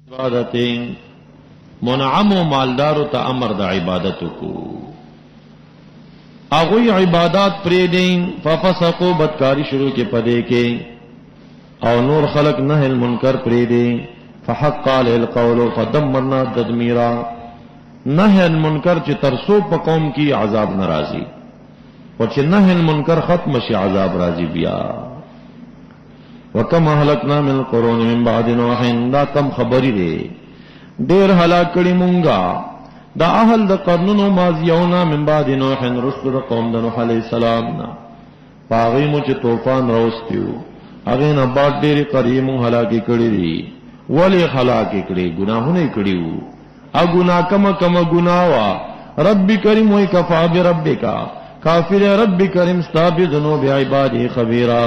عبادتیں منعم و مالدارو تا امر دا عبادتو کو اغوی عبادات پریدیں ففسقو بدکاری شروع کے پدے کے او نور خلق نهی المنکر پریدیں فحق علیہ القول فدمرنا تدمیرا نهی المنکر چی ترسو پا قوم کی عذاب نرازی اور چی نهی المنکر ختم شی عذاب رازی بیا وکم اهلکنا من القرون من بعد نوح دا کم خبری دے دیر ہلاک کړي مونږه دا اهل د قرنونو ماضیونا من بعد نوح رسل د قوم د نوح علیہ السلام نا پاغي مو چې طوفان راوستیو هغه نه بعد ډېر قریم هلاکی کړي دي ولی هلاکی کړي ګناهونه کړیو ا ګناه کم ګناوا رب کریم وای کفا بربک کافر رب کریم استاب ذنوب عباده خبیرا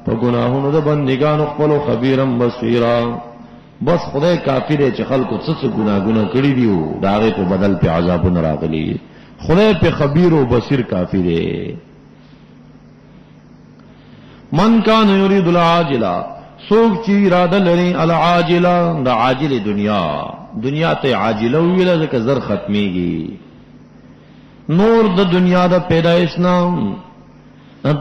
تو گناہونو د بندگانو خپل خبیرم بصیرا بس خدای کافر چې خلکو څه ګناګونه کړی دیو داغه په بدل په عذابونه راغلي خدای په خبیر او بصیر کافر دی. من کان یرید العاجلہ سوک چی اراده لري العاجلہ د عاجل دنیا ته عاجلہ ویل ځکه زر ختميږي نور د دنیا د پیدایش نام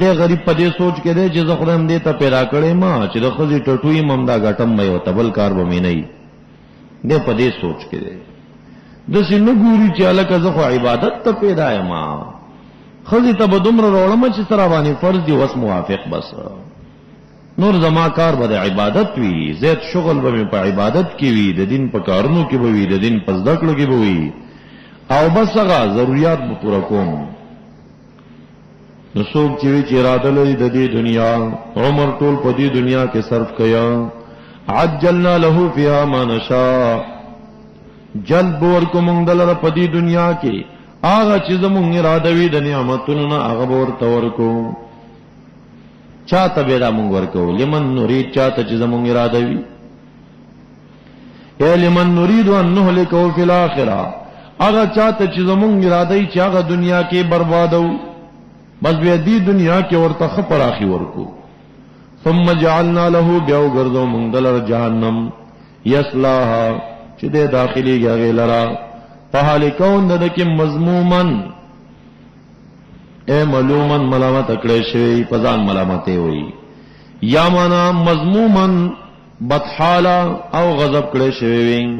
دے غریب پدے سوچ کے دے چې زه خدای دې ته پیدا کړې ما چې د خزي ټټوي مم دا غټم مې او تبل کار به مې نه دې پدې سوچ کے دے د سینو ګوري چې الکه زه خو عبادت ته پیدا یم خزي ته بدمر وروړم چې سره باندې فرض دی وس موافق بس نور زما کار به عبادت وی زیات شغل به په عبادت کې وی د دین په کارونو کې به وی د دین په ذکر کې به وی او بس هغه ضرورت به پورا کوم نسوک چوی چی اراده لري د دې دنیا عمر ټول په دې دنیا کې صرف کیا عجلنا له فيها ما نشاء جلب ورکو مونږ دلته په دې دنیا کې هغه چې زمونږ اراده وي د نعمتونو نه هغه ورته ورکو چاته به را مونږ ورکو لمن نريد چاته چې زمونږ اراده وي اے لمن نريد ان نهلكه في الاخره هغه چاته چې زمونږ اراده وي چې هغه دنیا کې بربادو بس بیا دی دنیا کې ورته خپر اخی ورکو ثم جعلنا له بیاو ګرځو مونږ دلر جهنم یصلاها چې د داخلي غږ لرا په حال کون د کې مذمومن اے ملومن ملامت کړي شوی پزان ملامتې وي یا معنا مذمومن بدحالا او غضب کړي شوی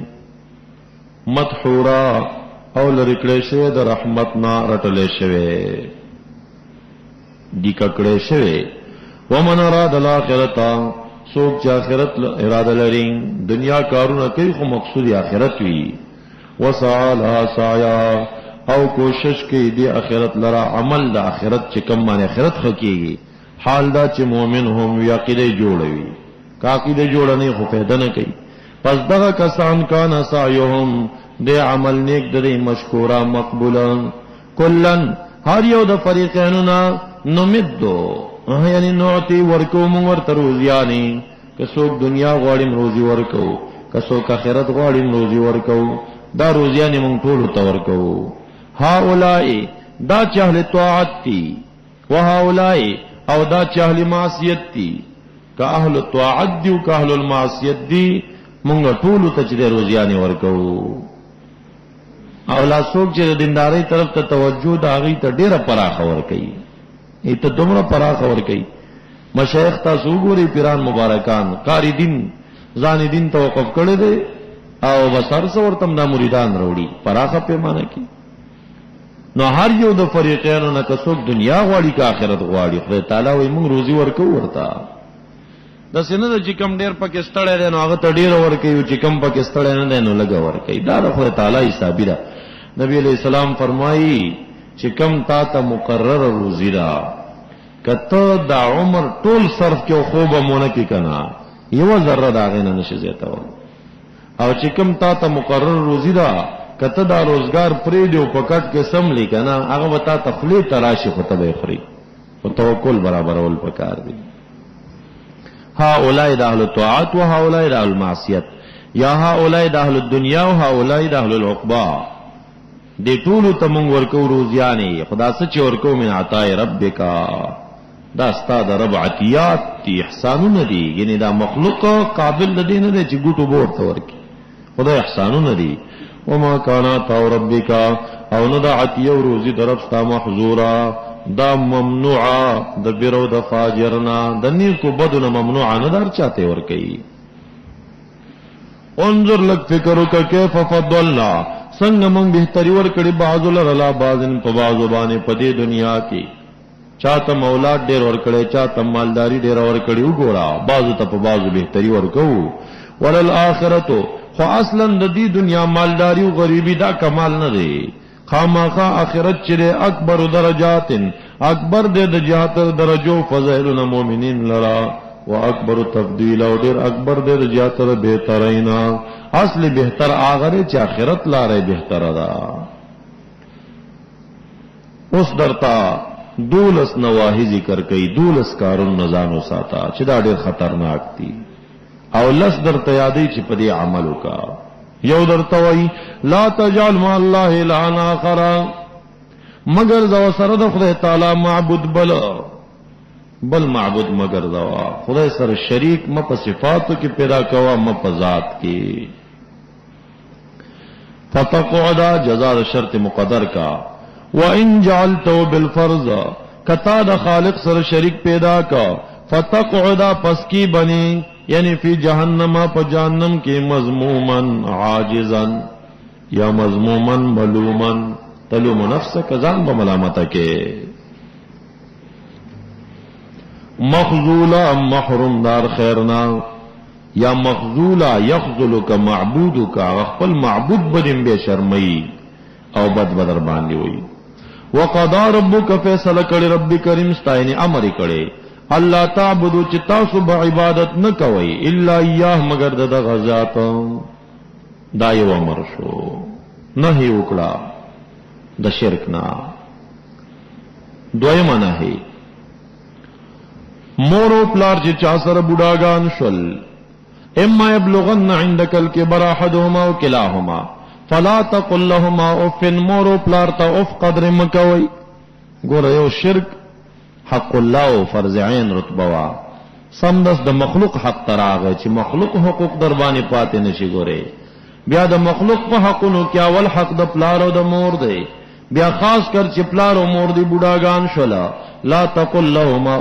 مدحورا او لری کړي شوی د رحمت نا رټلې شوی دی ککڑے شوے ومن اراد الاخرتا سوک چا آخرت اراده لري دنیا کارونه کوي خو مقصود آخرت وی وسعالها سعیا او کوشش کوي دی آخرت لرا عمل د آخرت چې کم باندې آخرت خکېږي حال دا چې مؤمن هم یقیده جوړوي کاقیده جوړ نه خو پیدا نه کوي پس دغه کسان کان سعیهم دی عمل نیک د مشکورا مقبولا کلن هر یو د فریقینو نا نمدو یعنی نعطی ورکو مونږ ورته روزیانی که څوک دنیا غواړي روزي ورکو که څوک آخرت غواړي روزي ورکو دا روزیانی مونږ ټول ته ورکو هؤلاء دا چهل طاعت تی وهؤلاء او دا چهل معصیت تی که اهل طاعت دی او که اهل المعصیت دی مونږ ټول ته چې روزیانی ورکو او لا څوک چې دینداري طرف ته توجه دا غي ته ډیره پراخه ور کوي ایت دومره پراخه ور کوي مشایخ تاسو ګوري پیران مبارکان قاری دین ځان دین توقف کړي دي او بسر څورتم دا مریدان وروړي پراخه پیمانه کې نو هر یو د فریقینو نه څوک دنیا غواړي که آخرت غواړي خدای تعالی وي موږ روزي ورکو ورتا د سینې چې کم ډیر پکې ستړی دی نو هغه ته ډیر ور کوي چې کم پکې ستړی نه دی نو لګا ور کوي دا خدای تعالی حساب دی. نبی علیہ السلام فرمایي چې کم تا ته مقرر روزی دا کته دا عمر ټول صرف کې خوب مونږ کې کنا یو ذره دا غینه نشي زیاته او چې کم تا ته مقرر روزی دا کته دا روزگار پرې دیو پکټ کې سم لیکنا هغه وتا تخلی تراشی خو ته خوري او توکل برابر ول پکار دی. هؤلاء اهل الطاعات وهؤلاء اهل المعصیت یا هؤلاء اهل الدنیا وهؤلاء اهل العقبى دی ټول ته مونږ ورکو روزیانی خدا سچ ورکو من عطاء ربک دا استاد رب عطیات تی احسانونه دي یعنی دا مخلوق قابل د دین نه چې ګوټو بورته ورکی خدای احسانونه دي. وما کان عطاء ربک او نه د عطیه او روزي دربستا محظورا دا ممنوعه د بیرو د فاجرنا د نیکو بدونه ممنوعه نه در چاته ور کوي. انظر لک فکر وکړه کیف فضلنا څنګه موږ بهتري ور کړی بعضو لرلا بعضن په بعضو باندې په دې دنیا کې چاته مولاد ډیر ور کړی چاته مالداری ډیر ور کړی وګوره بعضو ته په بعضو بهتري ور کوو. وللآخرته خو اصلا د دې دنیا مالداری او غریبی دا کمال نه دی. خامخا آخرت چې اکبر درجات اکبر دې د جهات درجو فضائل المؤمنین لرا واکبر تفضیل او ډیر اکبر دې د جهات بهترینا اصل بهتر اخره چې آخرت لاره بهتر ده. اوس درتا دولس نواهی ذکر کئی دولس کارون نزانو ساتا چې دا ډیر خطرناک دي او لس درته یادی چې په دې عملو کا. یو درته وای لا تجعل مع الله الها اخر مگر زو سره د خدای تعالی معبود بل معبود مگر زو خدای سره شریک م په صفاتو کې پیدا کوا م په ذات کې. فتقعد جزاء شرط مقدر کا وان جعلته بالفرض کتا د خالق سره شریک پیدا کا فتقعد پس کی بنی یعنی فی جہنم پا جہنم کی مذمومن عاجزن یا مذمومن ملومن تلوم نفس کزان بملامت کے مخذولا محروم دار خیرنا یا مخذولا یخذلک معبودک غفل معبود بدن بے شرمئی او بد بدر باندی ہوئی. وقضا ربک فیصلہ کڑی رب کریم ستائنی امری کڑی اللہ تعبدو چی تاسو با عبادت نکوئی الا ایاه مگر د غزات دایو امر شو نهی وکړه د شرک نا. دویم نهی مورو پلار چې چا سره بوډاګان شول اما یبلغن عندك الكبر احدهما وكلاهما فلا تقل لهما اف مورو پلار ته اف قدر مکوئی. ګوره یو شرک حق الله او فرض عین رتبه وا سمدس د مخلوق حق تراغه چې مخلوق حقوق در باندې پاتې نشي. ګوره بیا د مخلوق په حقونو کې اول حق د پلار او د مور دی بیا خاص کر چې پلار او مور دی بوډاګان شولا لا تقل لهما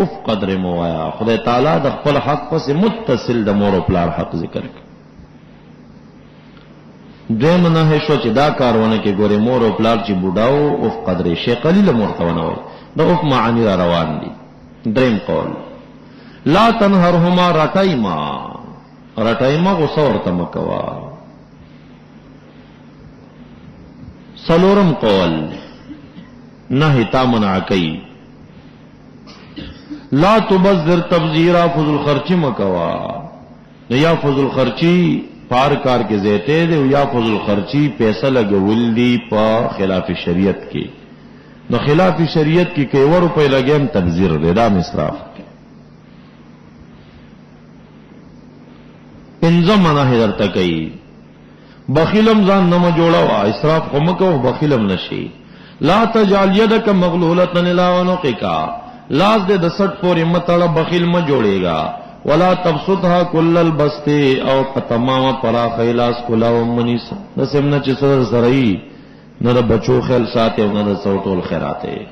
اف قدر موایا. خدای تعالی د خپل حق پس متصل د مور او پلار حق ذکر کړ. دیم نه شو چې دا کارونه کې ګوره مور او پلار چې بوډاو اف قدر شي قلیل مرتونه وي دا اف معانی را روان دي. دریم قول لا تنهرهما رټایما غصه ورته مکوا. سلورم قول نهی تامنع کئی لا تبذر تبذیرا فضل خرچی مکوا. یا فضل خرچی پار کار کے زیتے دے یا فضل خرچی پیسہ لگول دی پا خلاف شریعت کی نو خلاف شریعت کی کہ 1 روپے لگیم تبذیر دے دا مصراف کی. پنځم منه درته کوي بخیلم ځان نه جوړاوه اسراف کوم کو بخیلم نشي. لا تجعل يدك مغلولة الى عنقك لاس دے 10 پورې متړه بخیل م جوړېگا. ولا تبسطها كل البسط او تمام پرا خیلاس کلا ومنیس نسمنه چې سرئی نه د بچو خیال ساته او نه د صوتول خیراته.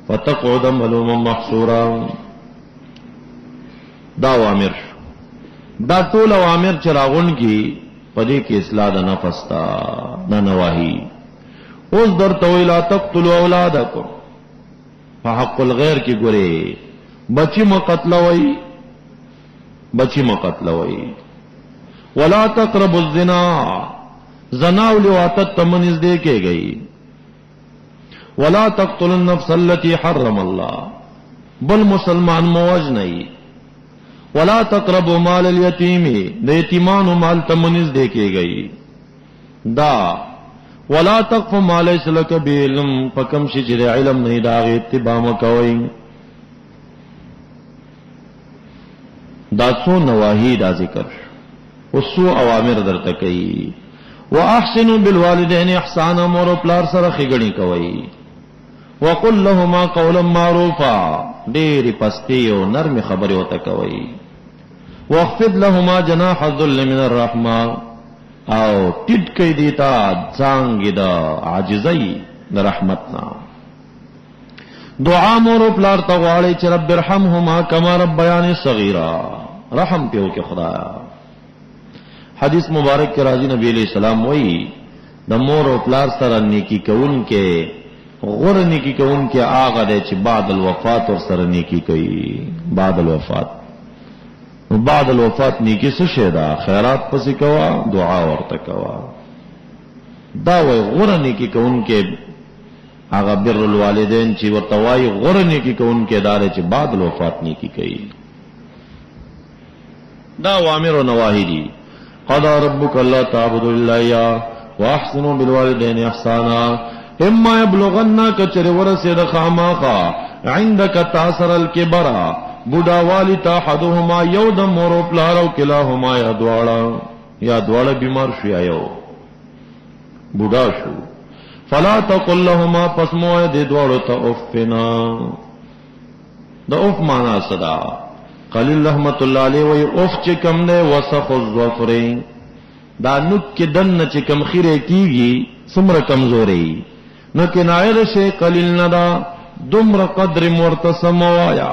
فتقعد ملوما محصورا دا اوامر دا ټول اوامر چې راغون کی پدې کې اصلاح د نفس تا نه نواهی. اوس درته ویلا تقتلوا اولادکم فحق الغیر کی ګوري بچی مقتلوي ولا تقربوا الزنا زنا ولواتت تمنز دے کے گئی. ولا تقتلوا النفس التي حرم الله بل مسلمان موج نہیں. ولا تقربوا مال اليتيم د یتیمان مال تمنز دے کے گئی. دا ولا تقف ما ليس لك بعلم فكم شجر علم نہیں داغ اتباع مکوئی. دا سو نواہی دا ذکر وسو اوامر درته کوي. واحسنوا بالوالدين احسانا مور پلار سره خګړی کوي. وقل لهما قولا معروفا ډېری پستی او نرم خبره وته کوي. واخفض لهما جناح الذل من الرحمه او ټیټ کوي دیتا څنګه د عاجزۍ د رحمتنا. دعا مور پلار ته غواړي چې رب ارحمهما کما ربیانی صغیرا، رحم پیو کې خدایا. حدیث مبارک کې راځي نبی علیہ السلام وایي د مور او پلار سره نیکی کوون کې غور نیکی کوون کې هغه دی چې بعد الوفات ور سره نیکی کوي. بعد الوفات، بعد الوفات نیکی څه شی ده؟ خیرات پسې کوا، دعا ورته کوا. دا وای غور نیکی کوون کې هغه بر الوالدین چې ورته وای غور نیکی کوون کې ادارې چې بعد الوفات نیکی کوي. دا اوامر او نواهی دي. قضى ربك الا تعبدوا الا اياه واحسنوا بالوالدين احسانا اما يبلغن کچر ورسید خاماخا عندك تاثر الكبر بوډا والی تا حدهما یو د مور پلار او کلاهما یا دواړه بیمار شو یا یو بوډا شو. فلا تقل لهما پس موه دې دواړو ته افنا. د اف معنا صدا قلیل رحمت الله علیه وی اف چې کم نه وسخ الظفر، دا نک کې دن چې کم خیره کیږي څومره کمزوري نو کنایه شي قلیل نه دا دومره قدر مرتسم وایا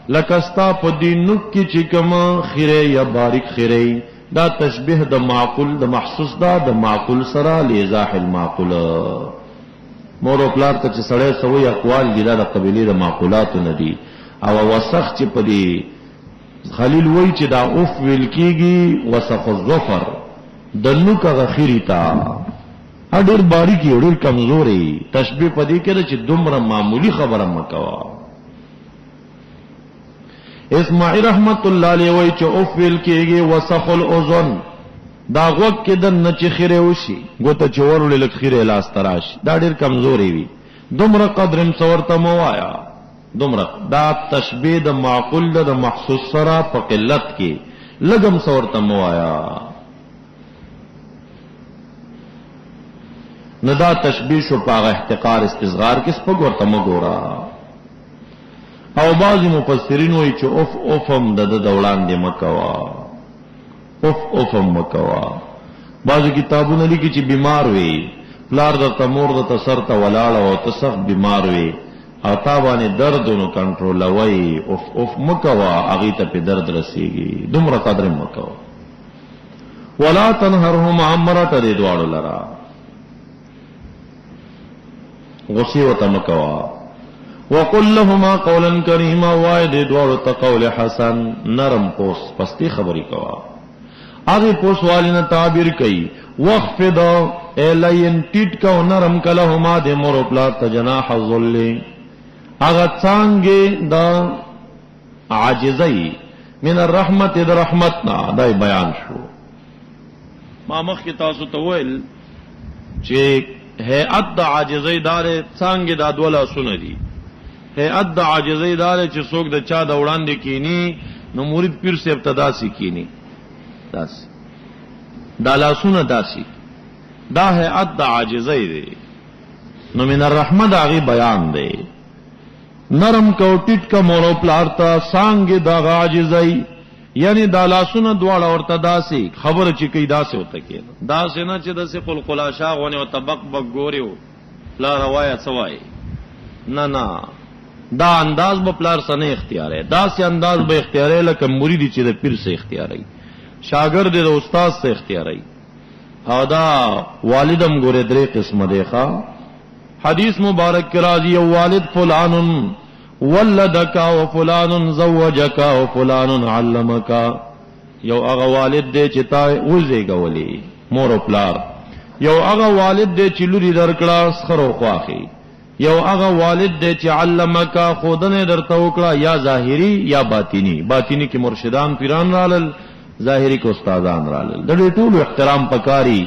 لکستا په دې نک کې چې کم خیره یا باریک خیره. دا تشبیه د معقول د محسوس دا د معقول سره لزاح المعقول. مور او پلار ته چې سړی سوی اقوال دي دا د قبيله د معقولات نه دي. او وسخ چې په دې خلیل وای چې دا اوف ویل کیږي وسخ الظفر د نوک غخیری تا اډیر باریکی اډیر کمزوري. تشبیه پدې کړه چې دومره معمولی خبره مکوا. اسماعیل رحمت الله علیه وای چې اوف ویل کیږي وسخ الاذن، دا غوږ کې د نچ خیره وشي ګوته چورول لک خیره لاس تراش دا ډیر کمزوري وي. دومره قدرم څورته موایا. دومره دا تشبیه د معقول د محسوس سره په قلت کې لګم څورته موایا. نو دا تشبیه شو پاغه احتقار استصغار کې سپګ ورته مګورا. او بعضی مفسرین وایي چې اوف اوفم د دولان دی مکوا، اوف اوفم مکوا. بعضی کتابونه لیکي چې بیمار وي پلار د تمور د تسر ته ولاړ او تسخ بیمار وي او تا باندې دردونو کنټرول وای اوف اوف مکوا اغه ته په درد رسیږي. دومره قدر مکوا. ولا تنهرهما امرت دې دواړو لرا غصی وته مکوا. وقل لهما قولا کریما وای دې دواړو ته قول حسن نرم پوس پستی خبري کوا. اغه پوس والینه تعبیر کئ وخفض الین ټیټ کو نرم کلهما دې مور پلا ته جناح الذل اغه څنګه دا عاجزی من الرحمت د رحمتنا دای بیان شو. ما مخ کی تاسو ته ویل چې هيئت د عاجزی دار څنګه د دوله سندي. هيئت د عاجزی دار چې څوک د چا د وړاندې کینی نو مرید پیر سے ابتدا سی کینی داس دا لاسونه داسي. دا هيئت د عاجزی دی. نو من الرحمت هغه بیان دی. نرم کو ټیټ کا مورو پلارتا سانګه دا عاجزی یعنی دا لاسونه دواړه ورته داسي خبر چې کی داسي وته کې داسې نه چې داسې قلقلا شاغونه او طبق بګوريو لا روایت سوای نه نه دا انداز به پلار سره اختیار ہے. داسې انداز به اختیار ہے لکه مرید چې د پیر سے اختیار ہے، شاګرد د استاد سے اختیار ہے. او دا والدم ګوره درې قسمه دی ښا. حدیث مبارک کې راځي او والد فلان ولدک او فلان زوجک او فلان علمک. یو هغه والد دی چې تا وزېګولې مور او پلار، یو هغه والد دی چې لوري درکړه سخرو خواخي، یو هغه والد دی چې علمک خودنه درته وکړه یا ظاهری یا باطینی. باطینی کې مرشدان پیران رالل، ظاهری کې استادان رالل. د دې ټول احترام پکاري.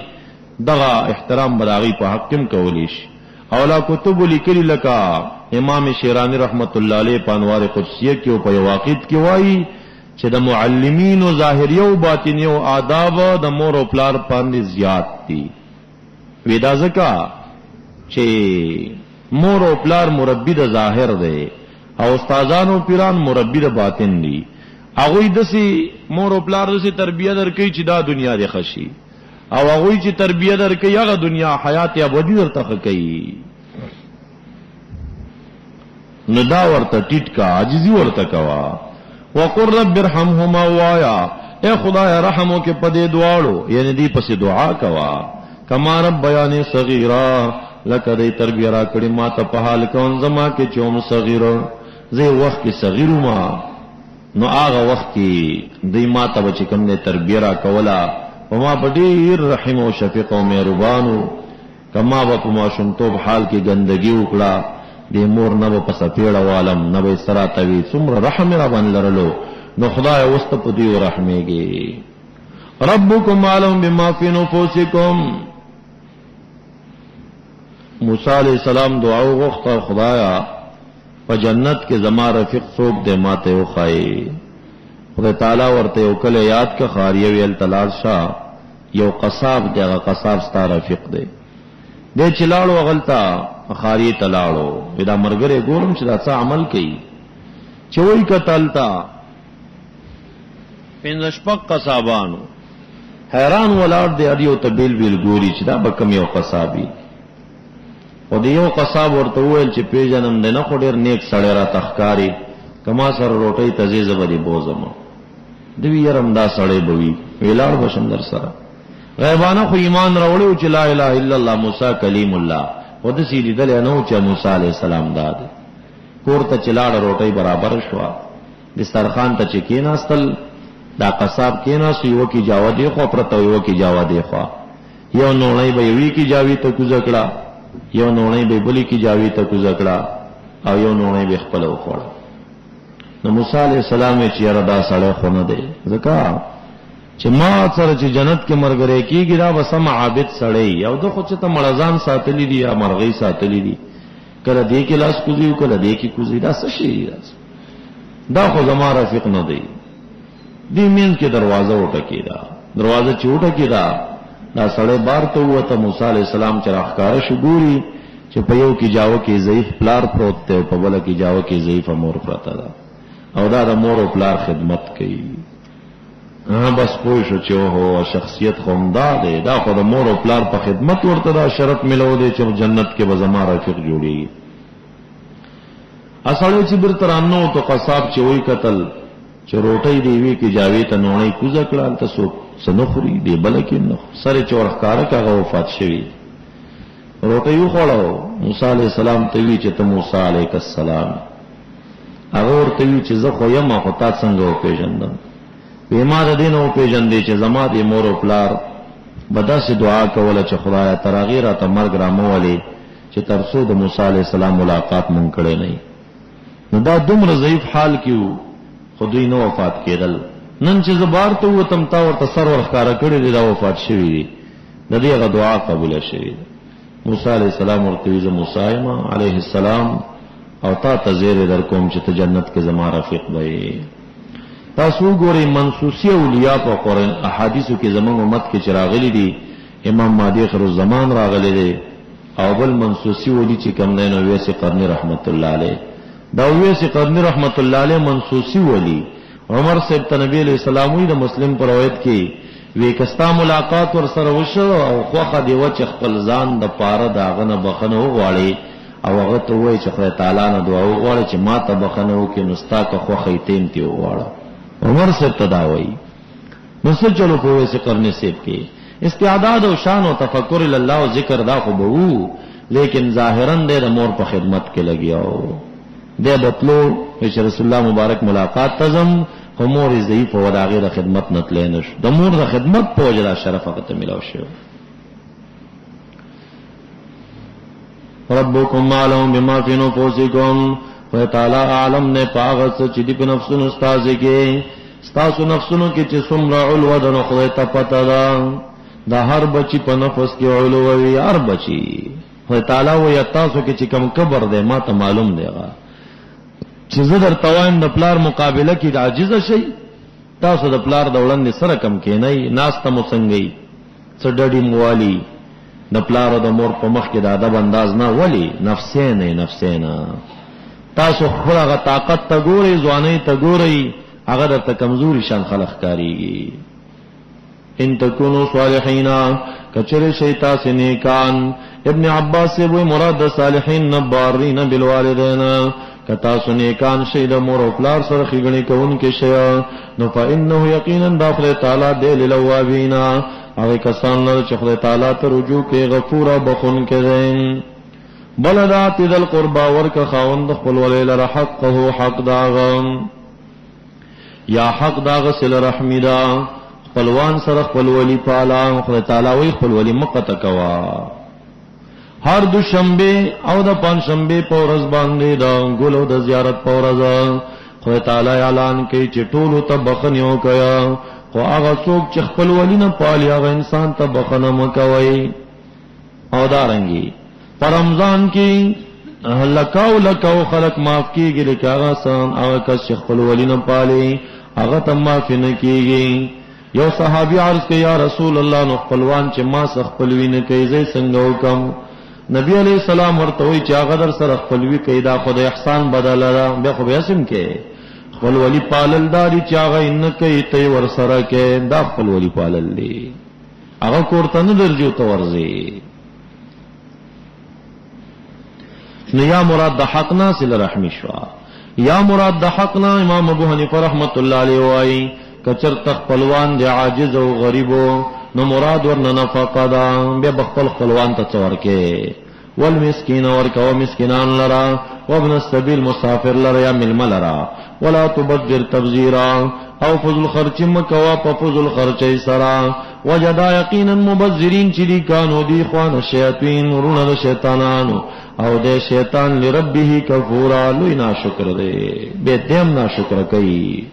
دغه احترام براغي په حکم کولیش. اولا کتب لیکلی لکا امام شیرانی رحمت الله علیه په انوار قدسیه کې او په واقعیت کې وایي چې د معلمین او ظاهری او باطینی او آداب د مور او پلار باندې زیات دي. ودا زکا چې مور او پلار مربی د ظاهر دی او استادان او پیران مربی د باطن دي. هغه دسی مور او پلار دسی تربیه درکې چې دا دنیا دی خشي او هغه چې تربیه درکې هغه دنیا حیات ابدی درته کوي. نو دا ورته ټیټ کا عاجزی ورته کوا. وقر رب ارحمهما وایا اے خدای رحم وکې پدې دواړو یعنی دی پسې دعا کوا. کما رب بیان صغیرا لکه دې تربیه را کړې ما ته په حال کون زما کې چوم صغیر زه وخت کې صغیر ما نو هغه وخت کې دې ما ته چې کوم نه تربیه را کولا وما بدیر رحم او شفیق او مهربانو کما په ما شنتوب حال کې ګندګي وکړه دې مور نه په سپېړه والم نه به سراتوي څومره رحم را باندې لرلو نو خدای واست په دې رحمېږي. ربکم علم بما فی نفوسکم موسی علیہ السلام دعا وغوښته خدایا په جنت کې زما رفیق څوک دې ماته وخایي. خدای تعالی ورته یو کله یاد کا خاریه ویل تلال شاه یو قصاب دی هغه قصاب ستا رفیق دی دې چلاړو غلطا خاریه تلاړو دا مرګره ګورم چې دا څه عمل کوي چوي کتلتا پنځشپک قصابانو حیران ولاړ دی اړیو ته بیل بیل ګوري چې دا به کم یو قصابي او دیو قصاب ورته ویل چې پیژنم نه خو ډیر نیک سړی را تخکاری کما سره روټي تزیز بری بوزم دوی يرم دا سړی بوي ویلاړ بشم در سره غیبانه خو ایمان راوړو چې لا اله الا الله موسی کلیم الله او د سې لیدل نو چې موسی علی السلام داد کور ته چلاړ روټي برابر شو دسترخوان ته چې کیناستل دا قصاب کیناس یو کی جاوا دی خو پرته یو کی جاوا دی خو یو نوړی به وی کی جاوی ته کوزکړه یو نوړی به بلی کی جاوی ته کوزکړه او یو نوړی به خپل وخوړ. نو موسی علیہ السلام چې ردا سره خونه دی ځکه چې ما سره چې جنت کې مرګره کیږي دا وسم عابد سړی او د خو چې ته مړزان ساتلی دي یا مرغی ساتلی دي کله دې کې لاس کوزي کله دې کې کوزي دا څه شي دا خو زما رفیق نه دی. دی مین کې دروازه وټکی دا دروازه چې وټکی دا سړی بار ته وته موسی علیہ السلام چې راخکاره شو ګوري چې په یو کې جاو کې ضعیف پلار پروت دی په بل کې جاو کې ضعیف مور پراته ده او دا د مور او پلار خدمت کوي. بس پوه شو چې هو شخصیت خوندا دی دا خو د مور او پلار په خدمت ورته دا شرط ملو دی چې جنت کې به زما رفیق جوړي. اصله چې برترانو تو قصاب چې وای قتل چې روټي دی وی کې جاوی ته نوړی کوزه کړه ته سو سنخري دی بلکې نو سره چورخکار کاغه وفات شوی روټي یو خوړو موسی علی السلام ته وی چې ته موسی علیک السلام هغه ورته وی چې زه خو یم خو تا څنګه پیژندم به ما د دین او پیژندې چې زما د مور او پلار بداسه دعا کوله چې خدای ترغیره ته مرګ را مولي چې ترسو د موسی علی السلام ملاقات مونږ کړي نه نو دا دومره ضعیف حال کیو خدای نو وفات کېدل نن چې زبار ته وتم تا ورته سر ورخاره کړی دی دا وفات شوی دی د دې غ دعا قبول شوی موسی علیہ السلام ورته وی موسی علیہ السلام او تا تزیر در کوم چې ته جنت کې زما رفیق وي. تاسو ګورئ منسوسی اولیاء په قرآن احادیثو کې زموږ امت کې چراغلي دي امام مهدی آخر الزمان راغلي دي او بل منسوسی ولی چې کوم نه نو ویسه قرنی رحمت الله علیه دا ویسه قرنی رحمت الله علیه منسوسی ولی عمر صاحب ته نبی علیہ السلام وی د مسلم پر روایت کې وی کستا ملاقات ور سره وشو او خوخه دی و چې خپل ځان د پاره داغه نه بخنه وغواړي او هغه ته وای چې خدای تعالی نه دعا وغواړي چې ما ته بخنه وکي نو ستا که خوخه تیم تی وغواړه عمر صاحب ته دا وای نو څه چلو په ویسه قرنی صاحب کې استعداد او شان او تفکر الله او ذکر دا خو بو لیکن ظاهرا د مور په خدمت کې لګیاو دے بطلو چې رسول الله مبارک ملاقات تزم امور ضعیف او د غیر خدمت نتلې نش د مور د خدمت په وجه شرف هغه ته ملاو شو. ربکم علم بما فی نفوسکم و تعالی عالم نے پاغت چې دی په نفسونو استاد کې ستاسو نفسونو کې چې څومره علو د خدای ته پته ده د هر بچی په نفس کې علو وي هر بچی و تعالی و تاسو کې چې کم کبر ده ما ته معلوم دی چې زه در توایم د پلار مقابله کې د عاجز شي تاسو د پلار د وړاندې سره کم کې نه ناس ته مسنګي څه ډډی موالي د پلار او د مور په مخ کې د ادب انداز نه ولی نفسینه تاسو خپله طاقت ته ګورئ ځواني ته ګورئ هغه درته کمزوري شان خلق کاریږي. ان تکونو صالحین کچر شیطا سے نیکان. ابن عباس سے وہی مراد صالحین نبارین بالوالدین کتا سنیکان شید مور و پلار سر خیگنی کون کے شیا نو فإنه یقینا داخل تعالی دے للوابین اغی کسان لر چخل تعالی تر رجوع کے غفورا بخون کے دین. بلدات ذل قربا ورک خاوند خپل ولیل حقه حق داغم یا حق داغ سل رحمیدا خپلوان سر خپل ولی پالا خدای تعالی وی خپل ولی مقت کوا. ہر دوشنبه او د پنځشنبه په ورځ باندې دا ګلو د زیارت په ورځ خدای تعالی اعلان کوي چې ټول ته بخنیو کیا خو هغه څوک چې خپل ولی نه پالي هغه انسان ته بخنه مکوي. او دارنګي پر رمضان کې لکاو خلق معاف کیږي لکه هغه سان هغه کس چې خپل ولی نه پالي هغه ته معاف نه کیږي. یو صحابي عرض کوي یا رسول الله نو خپلوان چې ما خپل وینه کوي زې څنګه وکم. نبی علیہ السلام ورته وی چې هغه در سره خپلوي کوي دا خو د احسان بدل را به خو بیاسم کې خپل ولی پالل داري چې هغه ان کوي ته ور سره کې دا خپل ولی پالل دي هغه کوړه نه درجو ته ورځي. نو یا مراد د حقنا سل رحمی شوا یا مراد د حقنا امام ابو حنیفه رحمت الله علیه وای کچر تخپلوان دی عاجز او غریبو نو مراد ورنه نفقه دا بیا بخپل خپلوان ته ورکه والمسکین ورکه مسکینان لرا وابن السبیل مسافر لرا یا ململ لرا ولا تبذر تبذیرا او فضل خرچ مکوا په فضل خرچ سرا وجدا یقینا مبذرین چې دی کانو دی خوان شیاطین ورونه شیطانانو او د شیطان لربه کفورا لوی ناشکر دی به دیم ناشکر کوي.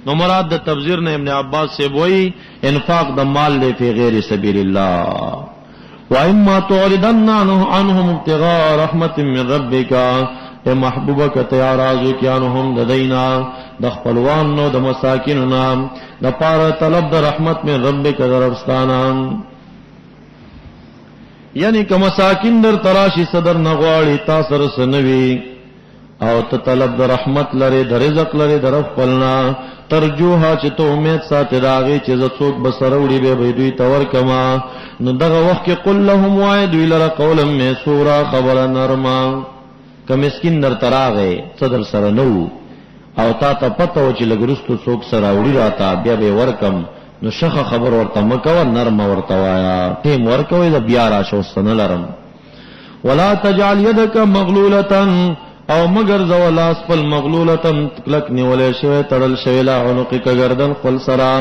نو مراد د تبذیر نے ابن عباس سے وہی انفاق د مال لے فی غیر سبیل اللہ. واما تعرضن عنهم ابتغاء رحمت من ربک اے محبوبہ کا تیارازو کیانهم ددینا د خپلوان نو د مساکین نام د پار طلب د رحمت من ربک دربستانا یعنی که مساکین در تراشی صدر نغواړي تاسو سنوي او ته طلب د رحمت لري د رزق لري د رب خپلنا ترجوها چې ته امید ساتي داغي چې ز څوک بسروړي به دوی تور کما نو دغه وخت کې قل لهم وعد ویل قولا میسورا خبر نرما که مسکین در تراغه صدر سره نو او تا ته پته و چې لګرستو څوک سره وړي راتا بیا به ورکم نو شخه خبر ورته مکو نرم ورته وایا ټیم ورکوي د بیا را شوستن لرم. ولا تجعل يدك مغلوله او مگر زولاس پل مغلولتن تکلک نیولے شوی تڑل شوی لا عنقی کا گردن خل سرا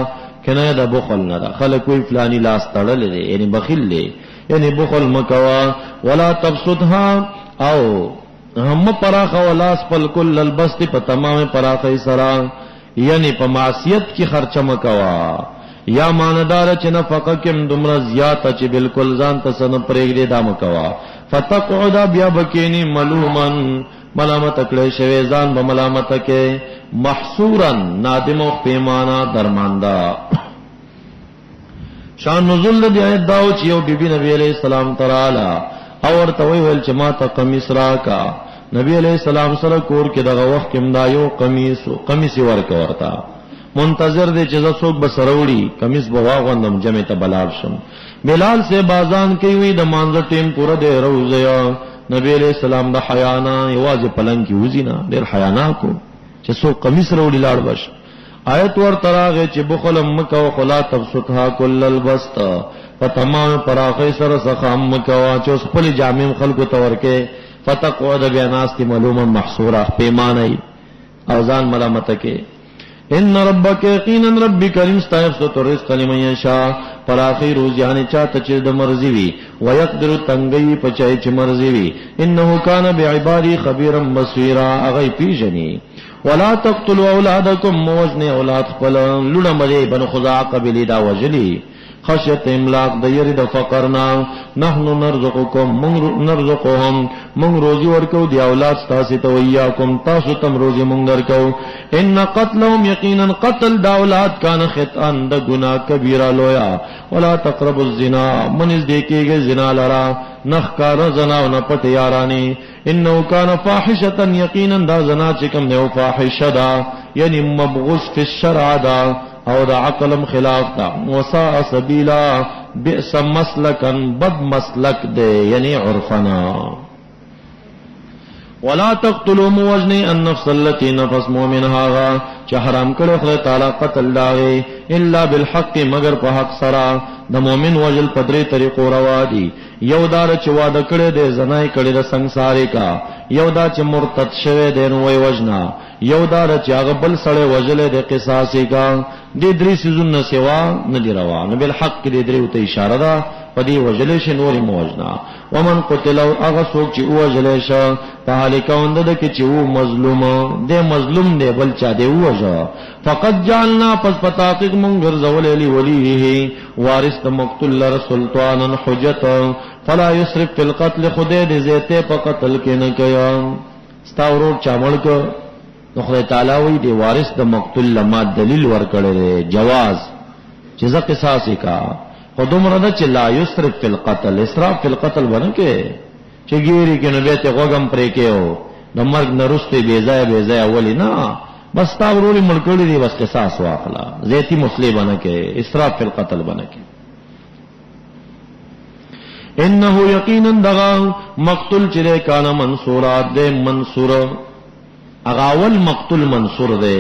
کنای دا بخل ندا خلق کوئی فلانی لاس تڑل دے یعنی بخل دے یعنی بخل مکوا. ولا تبسطها او ہم پراخ ولاس پل کل البسط پا تمام پراخی سرا یعنی پا معصیت کی خرچ مکوا یا ماندار چی نفقا کم دمرا زیادتا چی بالکل زانتا سن پریگ دے دا مکوا. فتقعدا بیا بکینی ملومن ملامت اکڑے شوی ځان به ملامت کې محصورا نادم او پیمانه درماندا. شان نزول دی آیت داو چې یو بیبي نبی علیہ السلام تعالی او ورته ویل چې ما ته قمیص راکا. نبی علیہ السلام سره کور کې دغه وخت کې مدایو قمیص ورکا منتظر دی چې څوک بسروړي قمیص به واغوندم جمع ته بلال شم. بلال سے بازان کی ہوئی د مانزه ټیم پورا دی روزیا. نبی علیہ السلام د حیانا یواز پلنګ کی وزینا ډیر حیانا کو چې سو قمیص وروړي لاړ بش. آیت ور تراغه چې بخل مکه او خلا تبسطها کل البسط فتمام پراخه سره سخام مکه او چې خپل جامع خلکو تورکه فتقعد بناست معلوما محصورا پیمانه او ځان ملامت کې. ان ربک یقینا ربک یستغفر الرزق لمن یشاء پراخی روزیانی چاہتا چیز دا مرضی وی ویقدر تنگی پچائی چی مرضی وی انہو کان بعبادی خبیرا بصیرا اغی پیجنی. ولا تقتلوا اولادکم موجن اولاد خپل لونا مدی بن خزاع قبلی دا وجلی خشیت املاق د یری د فقرنا نحنو نرزقهم من روزی ورکو دی اولاد تاسو ته ویاکم تاسو تم روزی من درکو. ان قتلهم یقینا قتل دا اولاد کان خطئا د گناہ کبیره لویا. ولا تقربوا الزنا من ذکیږي زنا لرا نخکار زنا او نه پټ یارانی. انه کان فاحشه یقینا دا زنا چې کوم نه فاحشه دا یعنی مبغض فی الشرع دا او دا عقلم خلاف تا وساء سبیلا بئس مسلکن بد مسلک دے یعنی عرفنا ولا تقتلوا موجنی النفس التي نفس مومنها چه حرام کړو خدای تعالی قتل داغي الا بالحق مگر په حق سره د مومن وجل پدری طریقو روا دي یو دار چې واده کړي د زنای کړي د ਸੰساري کا یو دا چې مرتد شوه دین وای وجنا یو دار چې هغه بل سره وجل د قصاصي کا د درې سيزونه سوا نه دی روا نه بالحق دې درې ته اشاره ده پدی وجلش نور موجنا ومن قتل اغه سوک چې وجلش په حال کوند د کې چې و مظلوم دې مظلوم دې بل چا دې وجه فقد جعلنا پس پتاقق منغر زول علی ولیه وارث مقتول لر سلطانا حجت فلا يسرف في القتل خدای دې زیته په قتل کې نه کیا ستاورو چامل کو نو خدای تعالی وی دې وارث د مقتول لما دلیل ورکړي جواز چې ز قصاص کا خودم رده چې لا یسرف فی القتل اسراف فی القتل ورنکه چې ګیری کې نو به ته غوګم پرې کېو د مرګ نرسته بے ځای اولی نه بس تا ورولي ملکړي دی بس قصاص واخلا زیتی مسلی بنکه اسراف فی القتل بنکه انه یقینا دغا مقتول چره کان منصورات دے منصور اغاول مقتول منصور دے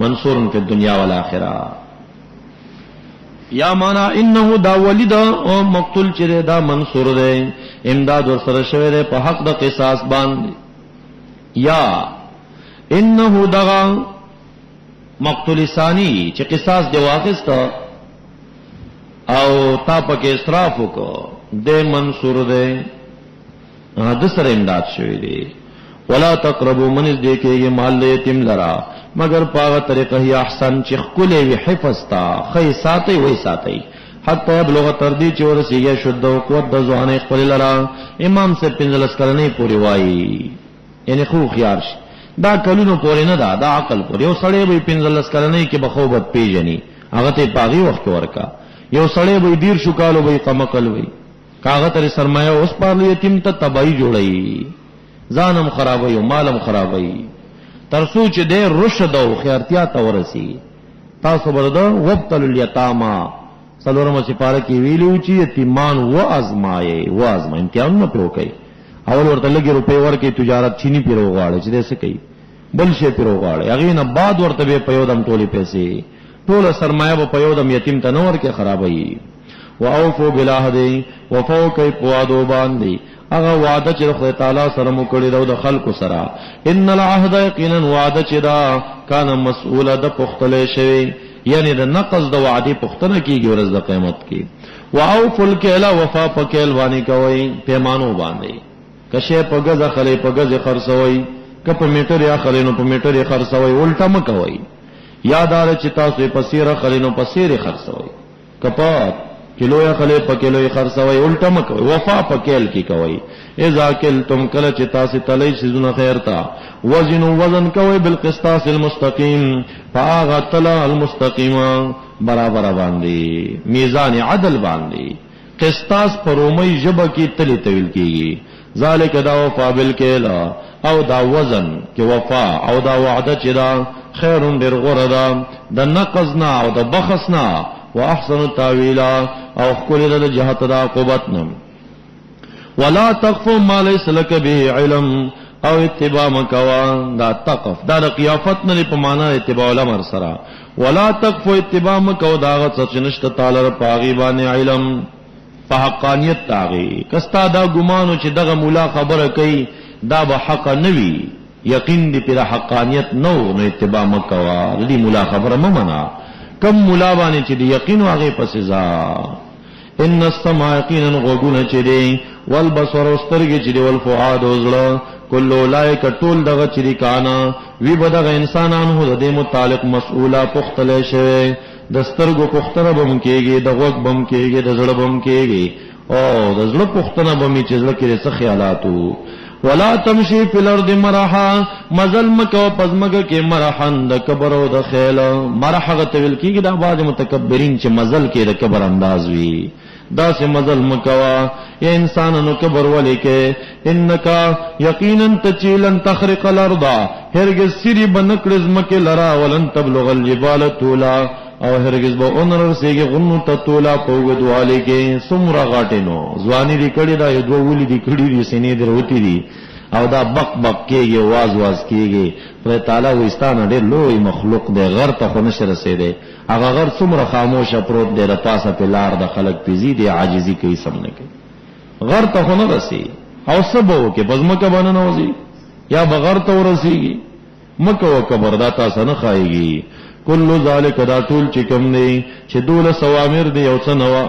منصور فی الدنیا والآخرہ یا مانا انه دا ولید او مقتول چره دا منصور دے امداد ور سره شوی دے په حق د قصاص باندې یا انه دا مقتول ثانی چې قصاص دی واقست او تا پکې اسراف وکړه دے منصور دے د سره امداد شوی دی ولا تقربوا من ذکر مال یتیم لرا مگر پاغه طریقه هی احسن چې خلې وی حفظ تا خی ساتي وای ساتي حتی بلوغ تردی چې ورسیږي شد او قوت د ځواني خپل لرا امام سے پنځلس کرنے پوری وای یعنی خو خيار دا کلونو پوری نه دا د عقل پوری یو سړی وی پنځلس کرنے کې بخوبت پیژني هغه ته پاغي وخت ورکا یو سړی وی دیر شو کالو وی قمقل وی کاغه تر سرمایه اوس پاره یتیم ته تباہی جوړی ځانم خرابوي او مالم خرابوي ترسو چې دې رشد او خیرتیا ته ورسی تاسو برده وبتل الیتاما څلورمه سپاره کې ویلو چې یتیمان و ازمای امتحان نه پروکي اول ورته لګي روپے ورکې تجارت چینی پیرو غواړي چې دې څه کوي بل شي پیرو غواړي هغه نه بعد ورته به پيودم ټولي پیسې ټول سرمایه په پيودم یتیم ته نور کې خرابوي واوفو بالعهد وفو کوي پوادو باندې اغه وعده چې خدای تعالی سره مو کړی دا د خلکو سره ان العهد یقینا وعده چې دا کان مسئوله د پختلې شوی یعنی د نقض د وعده پختنه کیږي ورځ د قیامت کې واوفل کلا وفا پکېل وانی کوي پیمانو باندې کشه پګز خلې پګز خرڅوي کپ میټر یا خلینو په میټر یې خرڅوي الټا مکوي یادار چې تاسو په سیره خلینو په سیره خرڅوي کپات کلو یا خلی پا کلو یا خرسوی الٹا مکوی وفا پا کیل کی کوئی اذا کلتم کل چی تاسی تلی سیزون خیرتا وزنو وزن کوئی بالقسطاس المستقیم پا آغا تلا المستقیم برابر باندی میزان عدل باندی قسطاس پر رومی جبا کی تلی طویل کی ذالک دا وفا بالکیلا او دا وزن کی وفا او دا وعده چی دا خیرون در غردا دا نقضنا او دا بخصنا واحسن تاویلا او خکولی دا جهت دا عقوبتنم ولا تقف ما لیس لک به علم او اتباع مکوا دا تقف دا قیافت نلی پمانا اتباع الامر سرا ولا تقف اتباع مکو دا غت سچنشت تالر پاغیبان علم فحقانیت تاغی کستا دا گمانو چی دا مولا خبر کئی دا بحق نوی یقین دی پر حقانیت نو اتباع مکوا دی مولا خبر ممنا کم مولا باندې چې دی یقین واغې پسې ځا ان السماء یقینا غوګونه چې دی والبصر واسترګې چې دی والفؤاد وزړه کل اولئک ټول دغه چې دی کانا وی بدغه انسانانو د دې متعلق مسؤوله پختله شوی د سترګو پختنه بم کېږي د غوګ بم کېږي د زړه بم کېږي او د زړه پختنه بم چې زړه کې څه خیالاتو ولا تمشي في الارض مرحا مزل مکو پزمګه کې مرحن د کبر او د خیل مرحه تل کېږي د بعض متکبرین چې مزل کې د کبر انداز وي دا سه مزل مکوا یا انسانانو کبر ولې کې انکا یقینا تچیلن تخرق الارض هرگز سری بنکړز مکه لرا ولن تبلغ الجبال طولا او هرگز به اونر سیږي غنو ته طولا پوغدواله کې سمرا غاټینو ځواني دی کړي دا یو دوه ولي دی کړي دي سینې دروتی دي او دا بق بق کېږي واز کېږي پر تعالی وستانه ډېر لوی مخلوق دی غر ته خو نشه رسیدي هغه غر څومره خاموشه پروت دی د پاسه په لار د خلک پیزي دی عاجزي کوي سم نه کوي غر ته خو نه رسي او سبو کې بزمکه باندې نوځي یا بغیر ته ورسیږي مکه او کبر دا تاسو نه خایږي کل ذالک دا ټول چې کوم دی چې دوله سوامر دی او څه نوا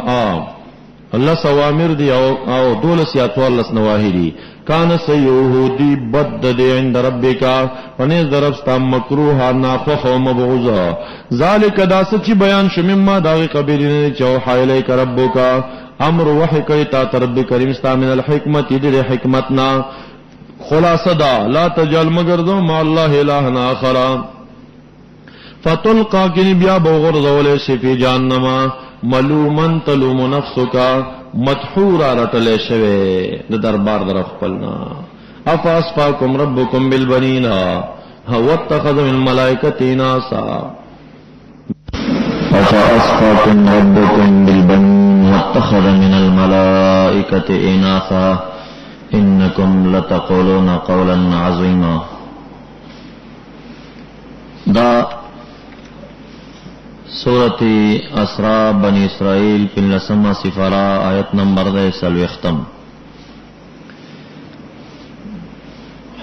الله سوامر دی او دوله سیاتوال لس نواهی دی کان سیوه دی بد دی عند ربک ونیز درفستا مکروها ناخوخ و مبغوزا ذالک دا سچی بیان شمما داغی قبیلین چوحا الیک ربک امر وحی کئی تا رب کریم ستا من الحکمت دی حکمتنا خلاص دا لا تجال مگردو ما اللہ الہنا آخرا فتلقا کنی بیا بغرزولی شفی جاننما ملومن تلوم نفسکا مدحورا رٹلے شوے دا دربار در خپلنا افاسفاکم ربکم بالبنینا واتخذ من ملائکت ناسا افاسفاکم ربکم بالبنین واتخذ من الملائکت اناسا انکم لتقولون قولا عظیما دا سورت اسراء بنی اسرائیل پنلسمہ سفارہ آیت نمبر 40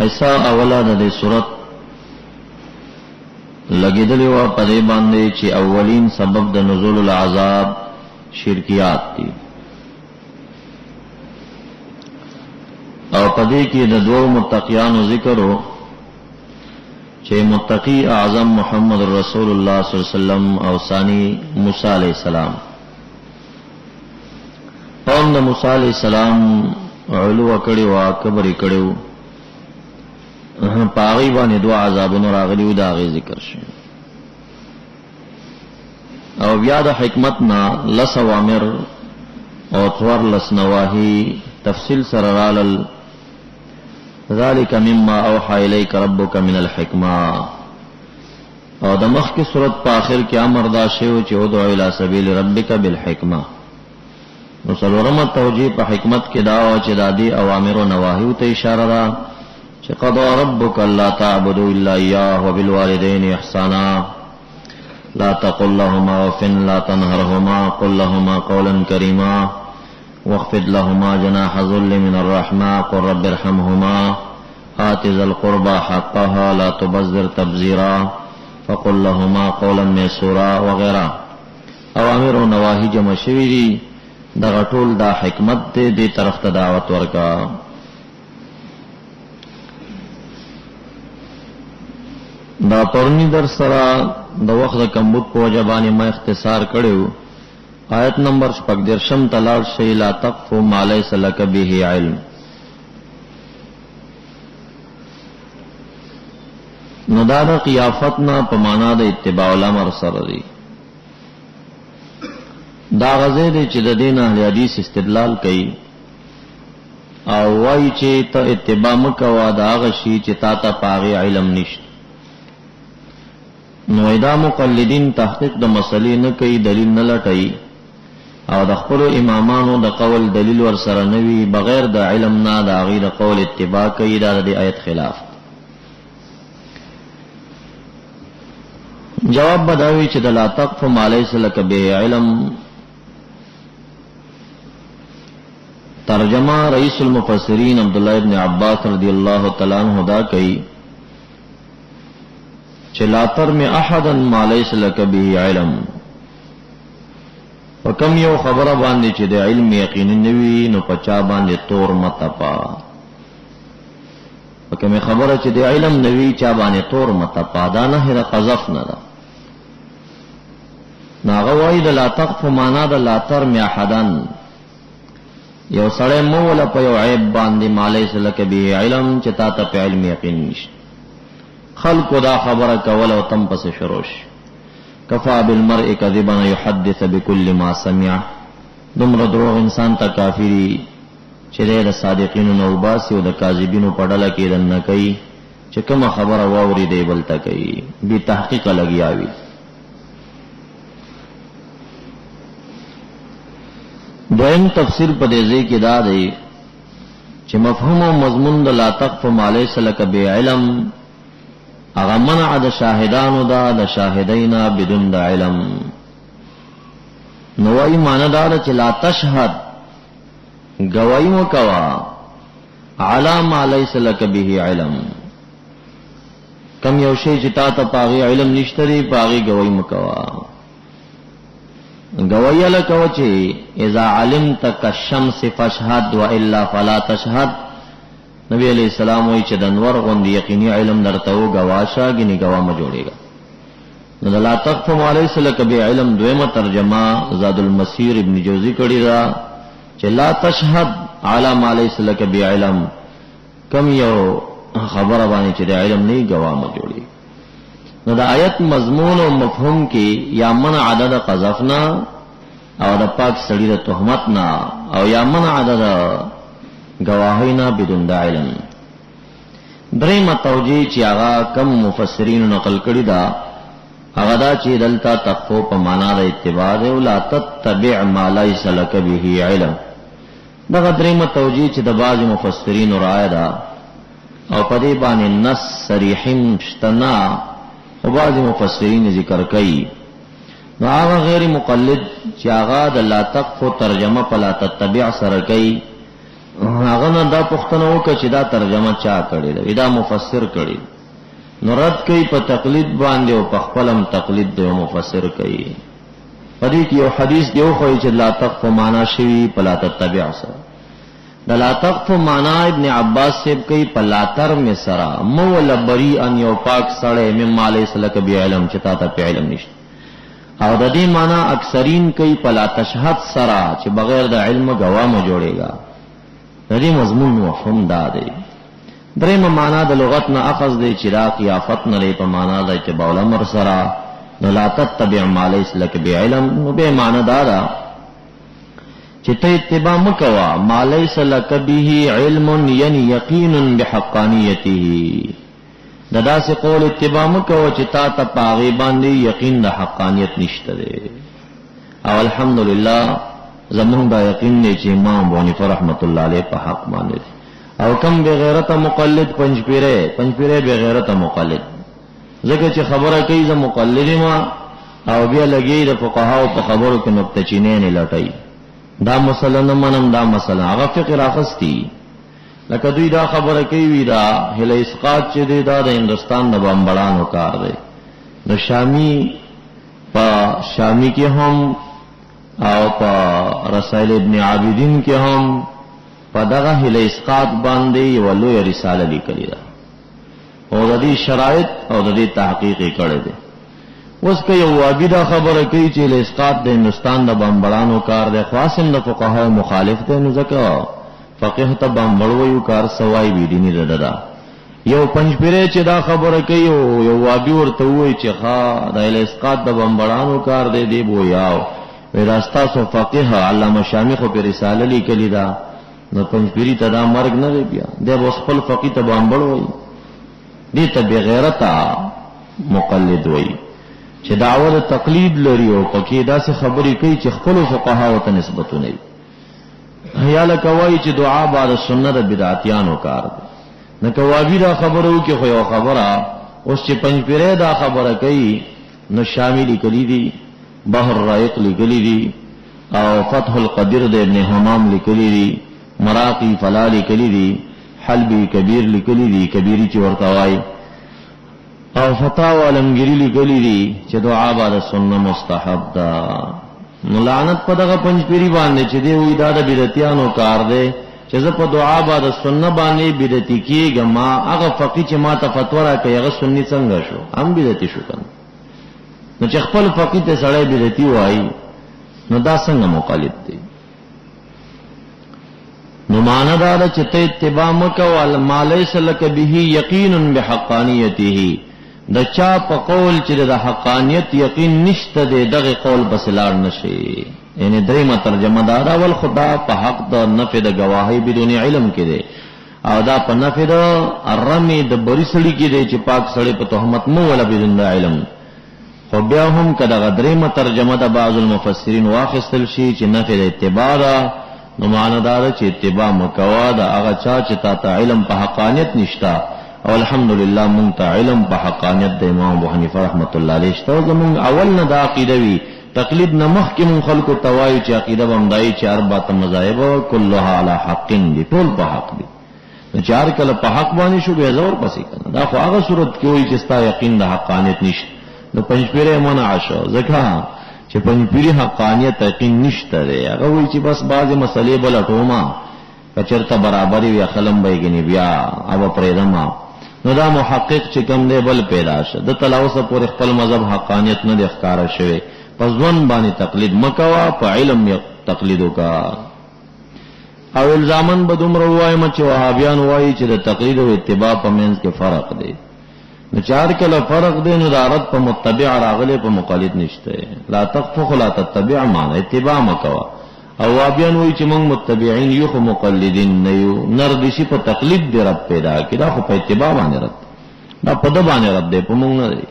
حصہ اولا د سورت لګیدلی و پدې باندې چې اولین سبب د نزول العذاب شرکیات دي او پدې کې د دوه متقیانو ذکر و چې متقی اعظم محمد رسول الله صلی الله علیه وسلم او ثانی موسی علیہ السلام قوم د موسی علیہ السلام علو کړي وا کبر کړي پاغي باندې دوا عذابونو راغلي دا غي ذکر شي او بیا د حکمت نا لس اوامر او ثور لس نواهی تفصیل سره رالل ذالک مما اوحى الیک ربک من الحکمه او د مخ کی صورت په اخر کې امر دا شیو چې ادعو الی سبیل ربک بالحکمه نو څلورمه توجیه په حکمت کې دا او چې دادی اوامر او نواهی ته اشاره ده چې قضا ربک الا تعبدوا الا اياه وبالوالدین احسانا لا تقل لهما اف لا تنهرهما قل لهما قولا كريما واخفض لهما جناح ذل من الرحمة قل رب ارحمهما آت ذا القربى حقها لا تبذر تبذيرا فقل لهما قولا ميسورا وغيرها اوامر و نواهی جمع شوی دی دغه ټول دا حکمت دی طرف ته دعوت ورکا دا پرنی در سره د وخت کمبود په وجبانی ما اختصار کړو آیت نمبر 15 تلاړ شی لا تقف ما ليس لك به علم نو دا د قیافتنا په معنا د اتباع الامر سره دی دا غزه دی چې د دین اهل حدیث استدلال کوي او وایي چې ته اتباع مکوا دا غشي چې تا ته پاغي علم نشته نو ایدا مقلدین تحقیق د مسلې نه کوي دلیل نه لټای او د خپل امامانو د قول دلیل ور سره نوي بغیر د علم نه د غیر قول اتباع کوي دا د آیت خلاف جواب بداوی چې د لا تقف ما ليس لك به علم ترجمه رئیس المفسرین عبداللہ ابن عباس رضی اللہ تعالی عنہ دا کوي چې لا ترمی احدا ما ليس لك به علم وکم یو خبره باندې چې د علم یقین نوي نو پچا باندې تور متپا وکم خبره چې د علم نوي چا باندې تور متپا دا نه قذف نه ده ناغه وای د لا تقف معنا د لا ترمی احدا یو سړی مولا په یو عیب باندې ما ليس لك به علم چې تا ته په علم یقین نشته خلق دا خبره کول او تم پس شروش کفا بالمرء کذبا يحدث بكل ما سمع دمر دروغ انسان تا کافری چې د صادقینو نو باسي او د کاذبینو په ډله کې دنه کوي چې کومه خبره واوري دی بلته کوي به تحقیق لګیاوي. دویم تفسیر په دې ځای کې دا دی چې مفهوم او مضمون د لا تقف ما ليس لك بعلم هغه منع د شاهدانو دا د شاهدینا بدون د علم. نو وايي معنی دا چې لا تشهد گواہی مکوا علی ما ليس لك به علم، کم یو شی چې تا ته پاغي علم نشته دی پاغي گواہی مکوا. گواہی لکو چې اذا علمت كالشمس فاشهد والا فلا تشهد. نبی علیہ السلام وی چې د انور غوندي یقیني علم درته و گواشه غني گواه ما جوړيږي. نو لا تقف ما ليس لك بعلم دویمه ترجمه زاد المسیر ابن جوزی کړی دا چې لا تشهد على ما ليس لك بعلم، کم یو خبره باندې چې د علم نه گواه ما جوړي. نو د آیت مضمون او مفهوم کې یا منع عدد قذفنا او د پاک سړي د تهمت نه او یا منع عدد گواهینا بدون د علم. دریم توجیه چې هغه کم مفسرین نقل کړی دا هغه دا چې دلته تقفو په معنا د اتباع او لا تتبع ما ليس لك به علم. دا دریم توجیه چې د بعض مفسرین رائے دا او په دې باندې نص صریحین شتنا او بعض مفسرین ذکر کوي. نو هغه غیر مقلد چې هغه د لا تقفو ترجمه په لا تتبع سره کوي هغه نه دا پښتنه وکړي چې دا ترجمه چا کړی دا دا مفسر کړی. نو رد کوي په تقلید باندې او په خپلم تقلید د مفسر کوي. په دې کې یو حدیث دیو خو چې لا تقف معنا شوی په لا تتبع سره. د لا تقف معنا ابن عباس سے کوي په لا تر می سرا مول بری ان یو پاک سړی مم علی سلک بی علم چې تا ته په علم نشته. او د دې معنا اکثرین کوي په لا تشهد سرا چې بغیر د علم گواه مو جوړيږي. د دې مضمون مفهوم دا دی. دریم معنا د لغت نه اخذ دی چې را قیافت نه لري په معنا د اتباع الامر سره. نو لا تتبع ما ليس لك بعلم نو به معنا دا چې ته اتباع مکوا ما ليس لك به علم یعنی یقین بحقانیته. دا سه قول اتباع مکوا چې تا ته پاغي باندې یقین د حقانیت نشته دی. او الحمدلله زمون دا یقین دی چې امام ابو حنیفه رحمت الله علیه په حق باندې او کم بغیرت مقلد پنځپیره بغیرت مقلد ځکه چې خبره کوي زه مقلد ما او بیا لګي د فقهاو په خبرو کې نقطه چینه نه لټای. دا مسله نه منم دا مسله هغه فقہ راخستی لکه دوی دا خبره کوي دا هله اسقاط چې دی دا د هندستان د بمبړانو کار دی. د شامی په شامی کې هم او په رسائل ابن عابدین کې هم په دغه هله اسقاط باندې یو لوی رساله لیکلې ده او د دې شرایط او د دې تحقیق کړي دي. اوس که یو وابي دا خبره کوي چې هله اسقاط د هندستان د بمبړانو کار دی خاصم د فقهاو مخالف دی نو ځکه فقيه ته بمبړوي کار سوای وی دي نه ده. یو پنځپیره چې دا خبره کوي یو وابي ورته وایي چې ها د هله اسقاط د بمبړانو کار دی دی بو یاو وراستا سو فقيه علامه شامی خو په رساله لیکلی دا نو پنځپيري ته دا مرګ نه دی بیا د خپل فقيه ته بمبړ وایي دې ته بغیرتا مقلد وایي چې دعوه تقلید لري او پکې داسې خبرې کوي چې خپل فقهاو ته نسبتونه وي. خیال کوي چې دعا بعد سنت بدعتیانو کار دی. نه کوي دا خبرو کې خو یو خبره اوس چې پنځپيره دا خبره کوي نو شامل کړي دي بحر رائق لکلی دی او فتح القدیر د ابن حمام لکلی دی مراقی فلا لکلی دی حلبی کبیر لکلی دی کبیری چی ورطوائی او فتاو علمگیری لکلی دی چی دعا بعد سنن مستحب دا. ملعنت پا دغا پنجپیری باندے چی دے ہوئی دادا بدتیانو کار دے چی زا پا دعا بعد سنن باندے بدتی کیے گا ما اغا فقی چی ما تا فتورا که اغا سنی څنګه شو هم بدتی شو کن نو چې خپل فقيه ته سړی بدعتي وایي نو دا څنګه مقلد دی. نو معنا دا چې ته اتباع مکو ما ليس لك به یقین بحقانیته د چا په قول چې د حقانیت یقین نشته دی دغه قول بس لاړ نشي یعنی درېمه ترجمه دا اول خدا په حق د نفي د گواهی بدون علم کې دی او دا په نفي د الرمي د بری سړي کې دی چې پاک سړي په تهمت مو ولا بدون د علم. خو بیا هم کله درېمه ترجمه د بعض المفسرین واخستل شي چې نفي د اتباع دا نو معنا دا چې اتباع مکوا دا هغه چا چې تا ته علم په حقانیت نشتا او الحمدلله مونږ ته علم په حقانیت د امام ابو حنیفه رحمت الله علیه شته. زمونږ اول نه دا عقیده وی تقلید نمخ کې مون خلکو توای چې عقیده بمدای چې اربعه مذاهب كلها على حق دي ټول په حق دي. چار کله په حق باندې شو به زور پسې کنه دا خو هغه صورت کې وایي چې ستا یقین د حقانیت نشته. نو پنځپیره منع شو ځکه چې پنځپیره حقانیت یقین نشته دی. هغه وایي چې بس بعضی مسلې بل ټوما کچرته برابرۍ وي خلم بېګنی بیا او پرېدما نو دا محقق چې کوم دی بل پیدا شه د تلاوسه پورې خپل مذهب حقانیت نه د ښکارا شوی پس ځوان باندې تقلید مکوا په علم یې تقلید وکا. او الزامن به دومره وایم چې وهابیان وایي چې د تقلید او اتباع په منځ کې فرق دی. نو چار کله فرق دی نو د عرب په متبع راغله په مقلد نشته. لا تقف لا تتبع معنا اتباع مکوا. او وهابیان وایي چې موږ متبعین یو خو مقلدین نه یو. نردشي په تقلید دی رب پیدا کړه خو په اتباع باندې رب دا په د باندې رب دی په موږ نه دی.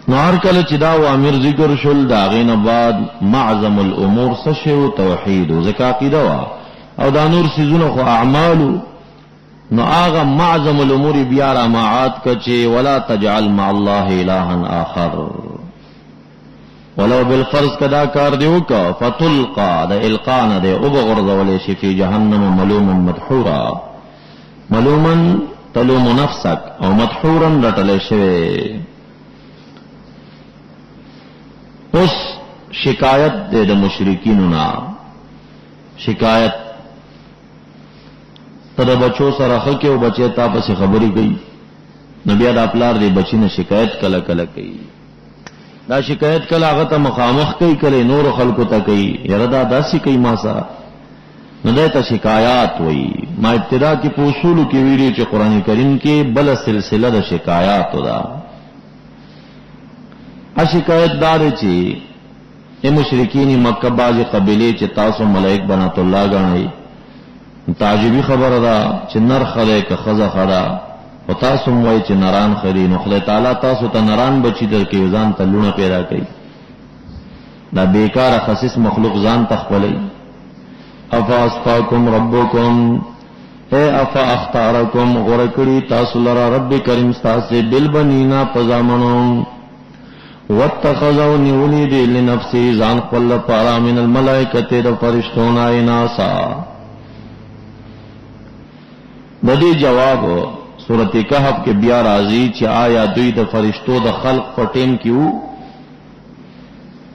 نو هر کله چې دا اوامر ذکر شول دا غینه بعد معظم الامور سشو توحید او زکات عقیده وا او دا نور سيزونه خو اعمال نو هغه معظم الامور بیا را ماعات کچې ولا تجعل مع الله الها اخر ولو بالفرض کدا کار دیو کا فتلقى د القانا د او بغرض شي فی جهنم ملوما مدحورا ملوما تلوم نفسك او مدحورا رټل شوی. اوس شکایت د مشرکینو نا شکایت تر بچو سره حق او بچی تاسو خبرې کوي نبی دا پلار دی بچی نه شکایت کله کله کوي. دا شکایت کله هغه ته مخامخ کوي کله نور خلکو ته کوي یره دا داسې کوي ما سره نو دته شکایات وایي. ما ابتدا کې په اصول کې ویلي چې قران کریم کې بل سلسله د شکایات ده. شکایت دار چې اے مشرکین مکه باز قبیله چې تاسو ملائک بنات الله غنئ تعجبی خبره ده چې نر خله که خزه خدا او تاسو موي چې نران خري نو خدای تعالی تاسو ته نران بچی درکې ځان ته لونه پیدا کړي. دا بیکاره خصیص مخلوق ځان تخپلې. افا استاکم ربکم اے افا اختارکم غرکړي تاسو لرا رب کریم تاسو بالبنینا پزامنو واتخذوا نیولی دی لنفسی ځان خپل پارا من الملائکه د فرشتو نه اناسا. د دې جواب سورته کهف کې بیا راځي چې آیا دوی د فرشتو د خلق په ټیم کې وو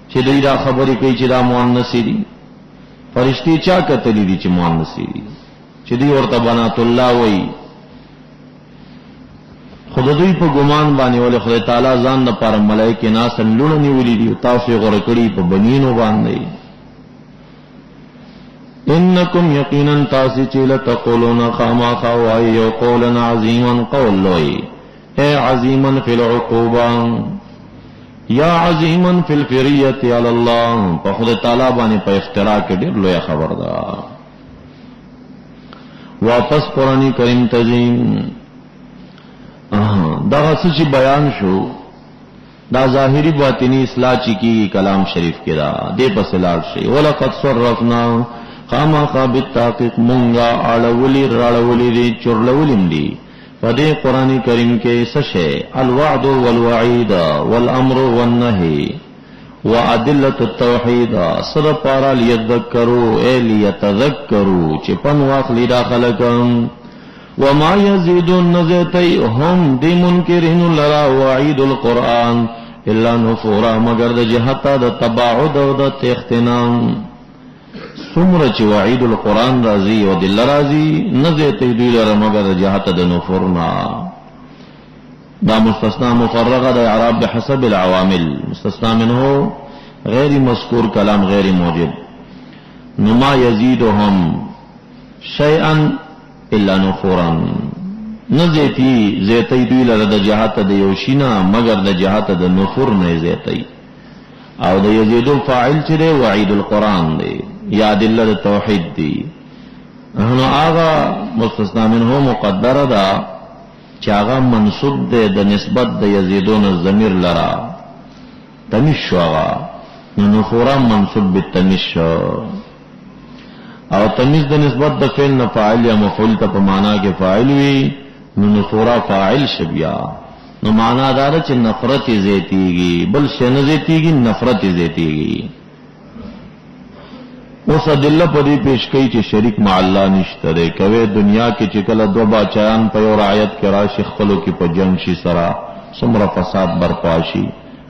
چې دوی دا خبرې کوي چې دا مؤنث دي. فرشتي چا کتلی دي چې مؤنث دي چې دوی ورته بنات الله وایي. خدای په ګمان باندې ول خدای تعالی ځان د پر ملائکه ناس لونه نیولې دي تاسو غره کړی په بنینو باندې. انکم یقینا تاسو چې لتقولون خما خوای یو قولا عظیما قول لوی اے عظیما فی العقوبه یا عظیما فی الفریه علی الله په خدای تعالی باندې په افترا کې ډیر لوی خبر ده. واپس قرآن کریم تزین دا څه چې بیان شو دا ظاهری باطنی اصلاح چی کی کلام شریف کې دا دې پس لاړ شي. ولقد صرفنا خامخا بالتحقیق مونږه اړولې راړولې دي چورلولې دي په دې قران کریم کې څه شی الوعد والوعید والامر والنهي وادله التوحید سره پارا لیذکروا ای لیتذکروا چې پن واخلي داخلكم وما يزيدون نزيتي هم دي منكرين لرا وعيد القرآن الا نفورا مگر د جهتا د تباعد او د تختنام سمره چې وعید القرآن راضی او دل راضی نزيتي دی لرا مگر د جهتا د نفورنا. دا مستثنا مفرغه د اعراب بحسب العوامل مستثنا منه غیر مذکور کلام غیر موجب. نما يزيدهم شيئا الا نفورا نزیتی زیتی دوی لره د جهات د یوشینا مگر د جهات د نفور نه زیتی. او د یزید فاعل چې دی وعید القرآن دی یا ادله توحید دی. نو هغه مستثنا منه مقدره ده چې هغه منصوب دی د نسبت د یزیدون الضمیر لرا تمیز شو هغه نو نفورا منصوب بالتمیز شو او تمیز د نسبت د فعل نه فاعل یا مفعول ته په معنا کې فاعل وي نو نفورا فاعل شبیا نو معنا دار چې نفرت زیتیږي بل شي نه زیتیږي نفرت زیتیږي. اوس ادله په دې پیش کوي چې شریک مع الله نشته دی. کوي دنیا کې چې کله دو بادشاہان په یو رعایت کې راشي خپلو کې په جنگ شي سره څومره فساد برپا شي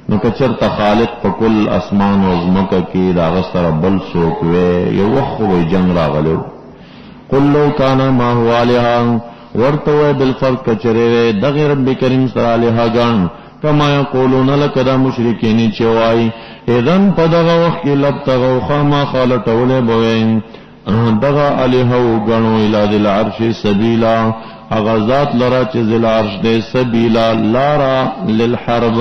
نو کچرته خالق په کل اسمان او ځمکه کې دا غسر بل څوک وي یو وخت وي جنگ راغلو. قل لو کان ما هو الها ورته بالفرق کچره دغه رب کریم سره الها ګان کما یقولون لکدا مشرکین چوای اذن پدغه وخت کې لبتغوا خما خالتول بوین دغه الها غنو الی ذل عرش سبیلا اغذات لرا چې ذل عرش دې سبیلا لارا للحرب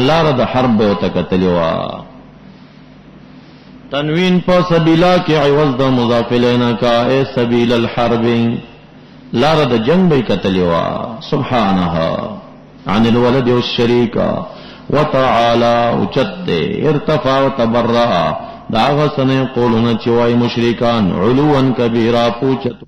لار د حرب او تکتلوا تنوین په سبیلا کې عوض د مضاف الینا کا اے سبیل الحرب لار د جنگ به کتلوا سبحانها عن الولد والشریک وتعالى وجد ارتفع وتبرأ داغه سنه قولونه چوای مشرکان علوا کبیرا پوچت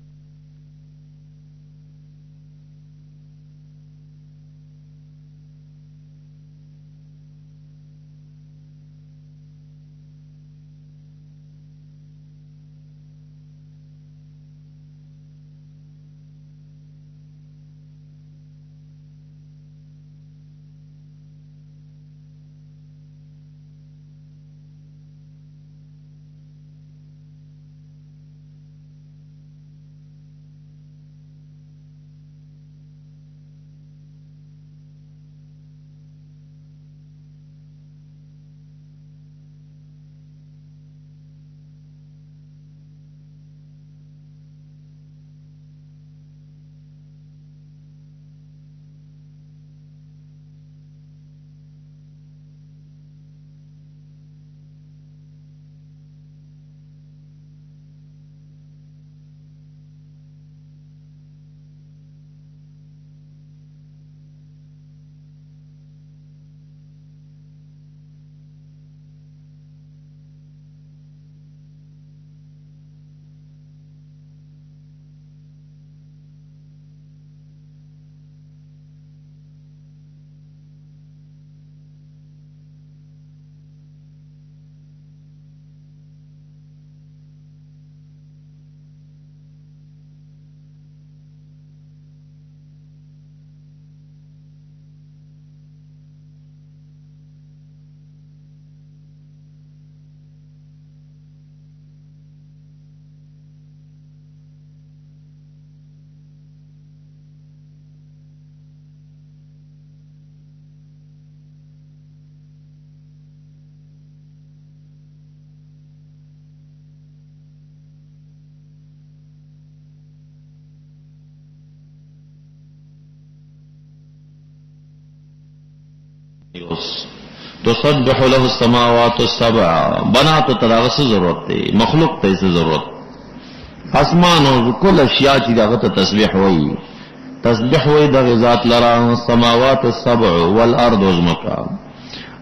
تسبح له السماوات السبع بنا تو تراغ سے ضرورت تے مخلوق تے سے ضرورت اسمان و کل اشیاء چی داغت تسبیح ہوئی دا ذات لرا السماوات السبع والارض ازمکا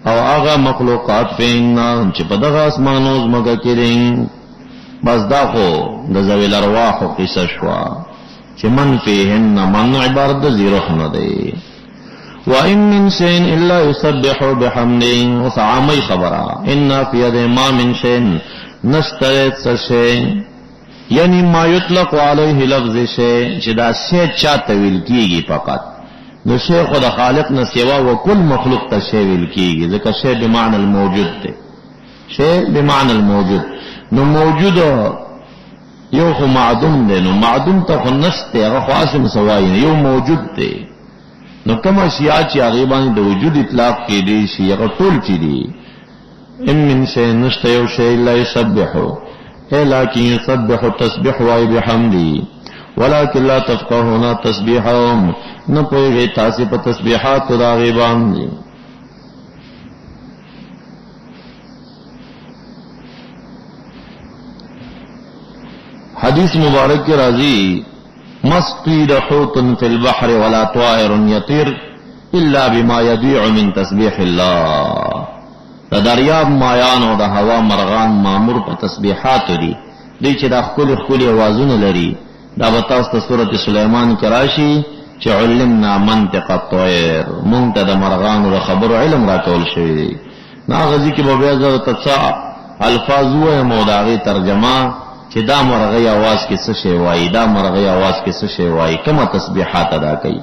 او آغا مخلوقات فیننا چی پدغا اسمان و ازمکا کریں بس دا خو دا ذوی الارواح و قصہ شوا چی من فیہن من عبارت دا زیرخ ندے وَإِن مِّن شَيْءٍ إِلَّا يُسَبِّحُ بِحَمْدِهِ وَسَعَامَيْ خبرا إِنَّا فِي يَدِ مَا مِن شَيْءٍ نَشْتَرِتْ سَشَيْءٍ یعنی ما یطلق علیہ لفظ شیء چې دا شیء چا تویل کیږي فقط نو شیء خود خالق نه سوا و کل مخلوق ته شیء ویل کیږي ځکه شیء بمعنى الموجود ده شیء بمعنى الموجود نو موجود یو خو معدوم ده نو معدوم ته خو نشته هغه خاصم سوای یو موجود ده نو کوم اشیاء چې هغه باندې د وجود اطلاق کې دي شي هغه ټول چي دي ان من شيء نشته یو شی لا يسبحو لكن يسبح التسبيح بحمدي ولكن لا تفقهون تسبيحهم نپوئے تاسي په تسبيحات دا غيبان دي حدیث مبارک کے راضی مسقید حوت فی البحر ولا طائر یطیر الا بما یضیع من تسبیح اللہ. دا دریاب مایان او دا هوا مرغان مامور په تسبیحات دي دی چې دا خپل اوازونه لري. دا به تاسو ته سورۃ سلیمان کې راشي چې علمنا منطق الطير، مونږ ته د مرغانو د خبرو علم راکول شوی دی. نا غزي کې به بیا زه تڅا الفاظ وایم او د هغې ترجمه چې دا مرغۍ आवाज کې څه شی وایي، دا مرغۍ आवाज کې څه شی وایي، کومه تسبیحات ادا کوي.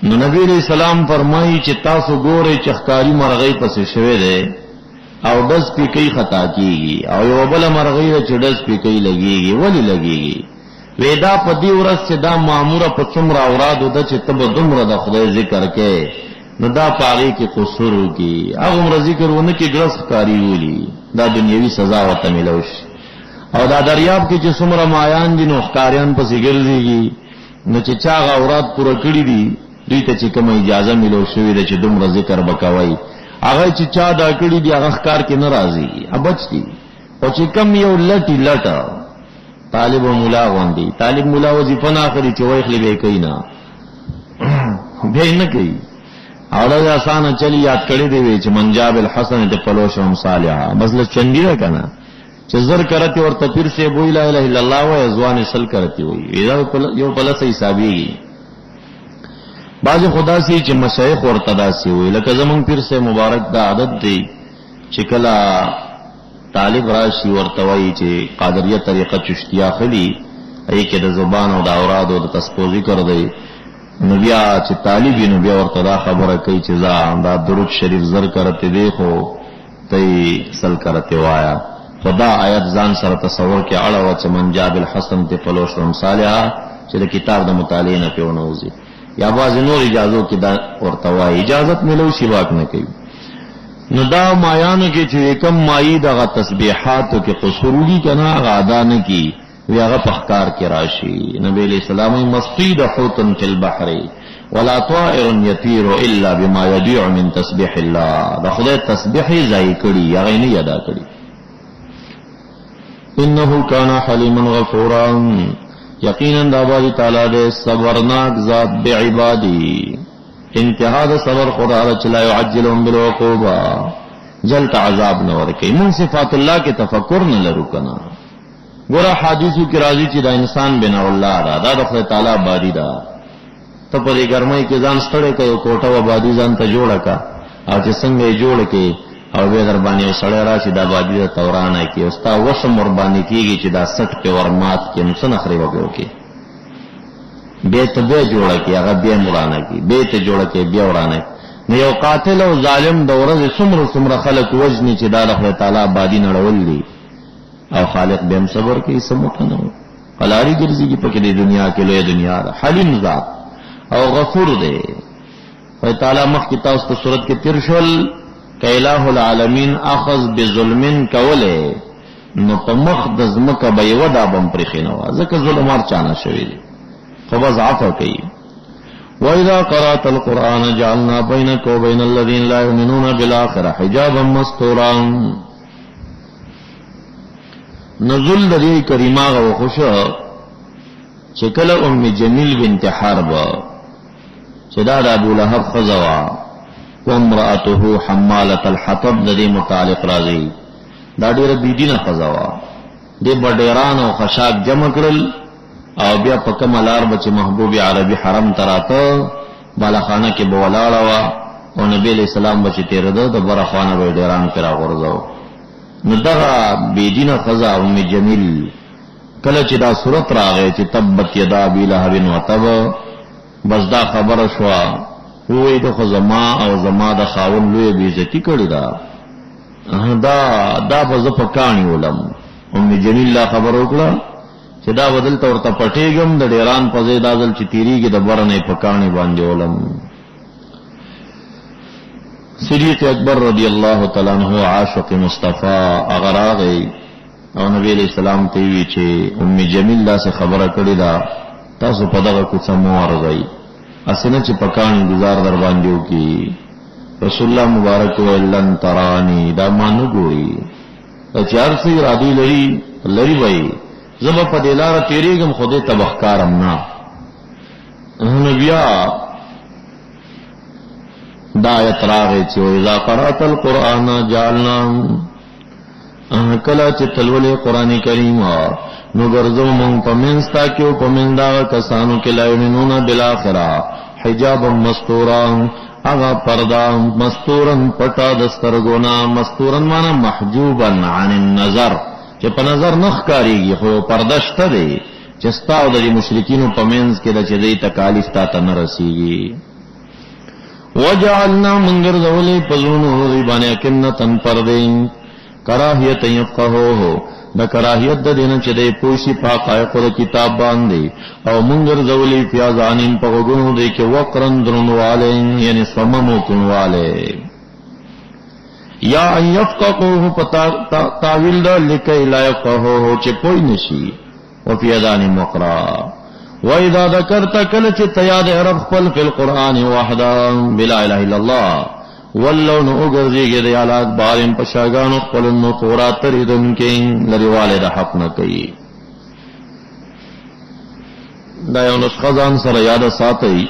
نو نبی علیہ السلام فرمایي چې تاسو ګورئ چې ښکاري مرغۍ پسې شوی دی او ډز پې کوي خطا کېږي، او یوه بله مرغۍ ده چې ډز پې کوي لګېږي. ولې لګېږي؟ وی دا په دې ورځ چې دا ماموره په څومره اورادو ده چې ته به دومره د خدای ذکر کې، نو دا په هغې کې قصور وکړي، هغومره ذکر ونه کړي ډز ښکاري ولي، دا دنیوي سزا ورته میلو شي. او دا دریاب کې چې څومره مایان دي نو ښکاریان پسې ګرځېږي، نو چې چا هغه اوراد پوره کړي دي دوی ته چې کومه اجازه میلو شوې ده چې دومره ذکر به کوئ، هغه چې چا دا کړي دي هغه ښکار کې نه راځي، بچ دي. او چې کم یو لټي لټه طالب و مولا غوندي، طالب مولا وظیفه نه اخلي چې وایخلي به یې کوي نه بیا یې نه کوي. او ډېر اسانه چلی یاد کړی دی وی چې من جاب الحسن د فلوشهم صالحا، مثلا چندی ده که نه چې زر کرتی ورته پیر سے بوئی لا الہ الا اللہ وی ازوان سل کرتی وی یو پلس حسابیږي. بعض خدا سی چې مشایخ ورته داسې وی لکه زمون پیر سے مبارک دا عادت دی چې کله طالب راشي ورته وایي چې قادریه طریقه چشتیا خلی ای کې د زبان او د اوراد او د تسبیح ذکر دی، نو بیا چې طالب نو بیا ورته دا خبره کوي چې دا درود شریف زر کرتے دی خو تی سل کرتے وایا. خدا آیت ځان سره تصور کې اړه و چې من جاب الحسن ته فلوشهم صالحا چې د کتاب د مطالعې نه پیونه وځي، یا بعض نور اجازو کې دا ورته وایي، اجازت ملو شي واک نه کوي. نو دا مایانو کې چې کم مایی دغه تسبیحاتو کې قصوری کنه هغه ادا نه کی وی هغه پخکار کې راشي. نبی علیہ السلام مسقید حوت فی البحر ولا طائر یطیر الا بما یضیع من تسبیح الله، دا خدای تسبیح ځای کړي هغه نه ادا کړي. انه کان حلیما غفورا، یقینا دا باری تعالی دے صبرناک ذات بعبادی، انتہا دا صبر خدا را چلا یعجلهم بالعقوبہ، جلت عذاب نور کئی. من صفات اللہ کے تفکر نہ لرو کنا. گورا حادثو کی راضی چی دا انسان بنا اللہ دا دا خدا تعالی بادی دا تا پری گرمائی کے ځان ستڑے کا یو کوٹا و بادی ځان تا جوڑا کا او چی سنگے جوڑ کے او بے دربانی او سڑے راشی دا بادی دا تورانا کی استا وسم وربانی کی گی چی دا سٹ پہ ورمات کی نسن اخریبا بیو کی بیت بے جوڑا کی اگر بے مرانا کی بیت جوڑا کی بے ورانا کی. نیو قاتل او ظالم دا ورز سمر خلق وجنی چی دا خدا تعالی بادی نڑول دی او خالق بیم صبر کی سمکنو قلاری گرزی کی پکی دی دنیا کے لئے دنیا دا حلیم ذات او غفور دے. خدا تعالی مخ کی تاست صورت کے ترشل کہ الہ العالمین اخذ بظلمن کولے نو پا مخ دزمک بیودا بم پرخینوا ذکر ظلمار چانا شوی دی خبز عفا کئی. وَإِذَا قَرَأْتَ الْقُرْآنَ جَعَلْنَا بَيْنَكَ وَبَيْنَ الَّذِينَ لَا يُؤْمِنُونَ بِالْآخِرَةِ حِجَابًا مَسْتُورًا. نزول دی کریمہ و خوش چکل ام جمیل بنت حرب چداد ابو لہب خزوا وامرأته حمالة الحطب دی متعلق رازی دا دیر بیدین خزوا دی بڑیران و خشاک جمع کرل او بیا پکم الار بچ محبوب عربی حرم تراتا بالاخانہ کے بولاڑوا او نبی علیہ السلام بچ تیردو دا برخانہ بڑیران کرا غرزو. ندغا بیدین خزا ام جمیل کلچ دا صورت راغے چی تبت یدا ابی لہب و تب بس دا خبر شوا ہوئی دا خزما او زما دا خاون لوی بیزتی کردی دا بز پکانی علم. ام جمیل لا خبر اکلا چی دا بدل تورتا پٹیگم دا دیران پزید آزل چی تیریگی دا برن پکانی باندی علم. صدیق اکبر رضی اللہ تعالیٰ عنہ عاشق مصطفیٰ اگر آگئی او نبی علیہ السلام تیوی چھے ام جمیل دا سے خبر کردی دا تاسو پدغا کچھ موار گئی اسنا چھ پکان گزار در باندیو کی. رسول اللہ مبارک و لن ترانی دا مانو گوئی چار سی رادی لری بھئی زب په دلاره تیریږم خو دې تبخکارم نه. نو بیا دا آیت راغی چې اذا قرأت القرآن جعلنا کله چې تلولې قرآن کریم نو ګرځو مونږ په منځ تا کې او په منځ دا کسانو کې لا یؤمنون بالآخرة حجاب مستورا اغا پردا مستورن پټا د سترګونا مستورن معنا محجوبا عن النظر چې په نظر نخ کاریږي خو پرده شته دی چې ستاو د مشرکینو په منځ کې د چې دی تکالیف تا ته نه رسیږي. وجعلنا منذر ذولی پزونو دی باندې کنتن پردین کراهیت یفقهوه د کراهیت د دینه چې دی پوشي په حقایق د کتاب باندې او منذر ذولی فیاضانین په وګونو دی کې وقرن درنواله یعنی صممو کنواله یا ان یفقهوه پتا تعویل دا لکای لا یفقهوه چې پوی نشي او فیاضان مقرا وَإِذَا ذَكَرْتَ كَلَّ چِ تَيَادِ عرب خپل فی القرآن وحدا بلا الہ الا اللہ وَاللَّوْنُ اُگرزیگی دیالات بارم پشاگانو خپلنو خورا تریدن کے لریوالے دا حق نکی. دا یو نسخزان سر یاد ساتی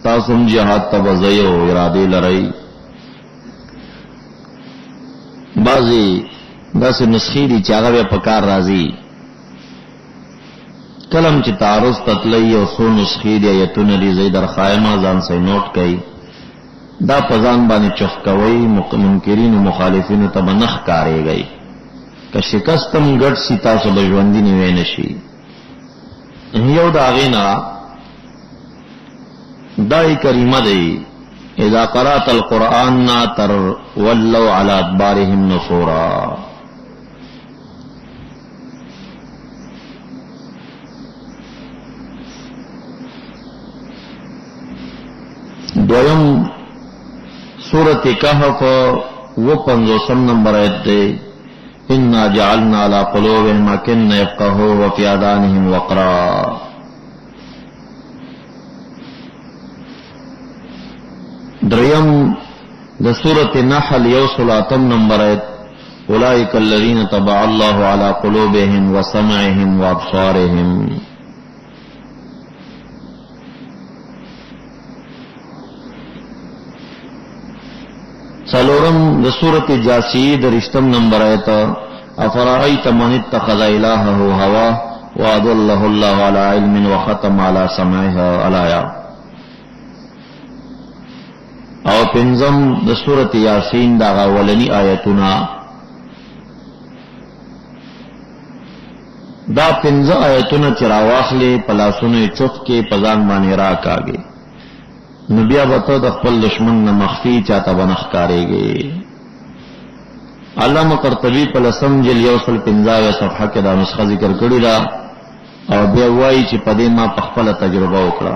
تاسم جہاد تبزیو ارادی لرائی بازی دا سے نسخی دی چاگوے پکار رازی کلم چې تعرض تطلی او سو نسخی دی ایتون دی زیدر خائمہ ځان سے نوٹ کئی دا پزان باندې چخ کوي منکرین و مخالفین ته بنخ کارے گئی که شکستم گٹ سی تاسو بجوندی نیوے نشی. یو دا غینا دائی کریمہ دی اذا قرأت القرآن تر ولو علی ادبارهم نفورا. دویم سورۃ کہف وہ 50 نمبر آیت دے انا جعلنا علی قلوبہم اکنہ یفقہوا وفی آذانہم وقرا. دریم دا سورۃ نحل 108 نمبر آیت اولئک الذین طبع اللہ علی قلوبہم وسمعہم وابصارہم. سلورم د سورۃ جاثیہ رشتم نمبر آیت افرأیت من اتخذ الہہ ہوا واضلہ اللہ علی علم وختم علی سمعہ الایا. او پنزم د سورۃ یاسین دا اولنی آیتنا دا پنز آیتنا چراواخلے پلاسن چف کے پزان باندې راکاگے نبیا بطو د خپل دشمن نه مخفی چاته بنخ کارے گے. علامہ قرطبی په لسم جل 115 صفحه کې دا نسخه ذکر کړی دا او بیا وایي چې په دې ما په خپل تجربه وکړه.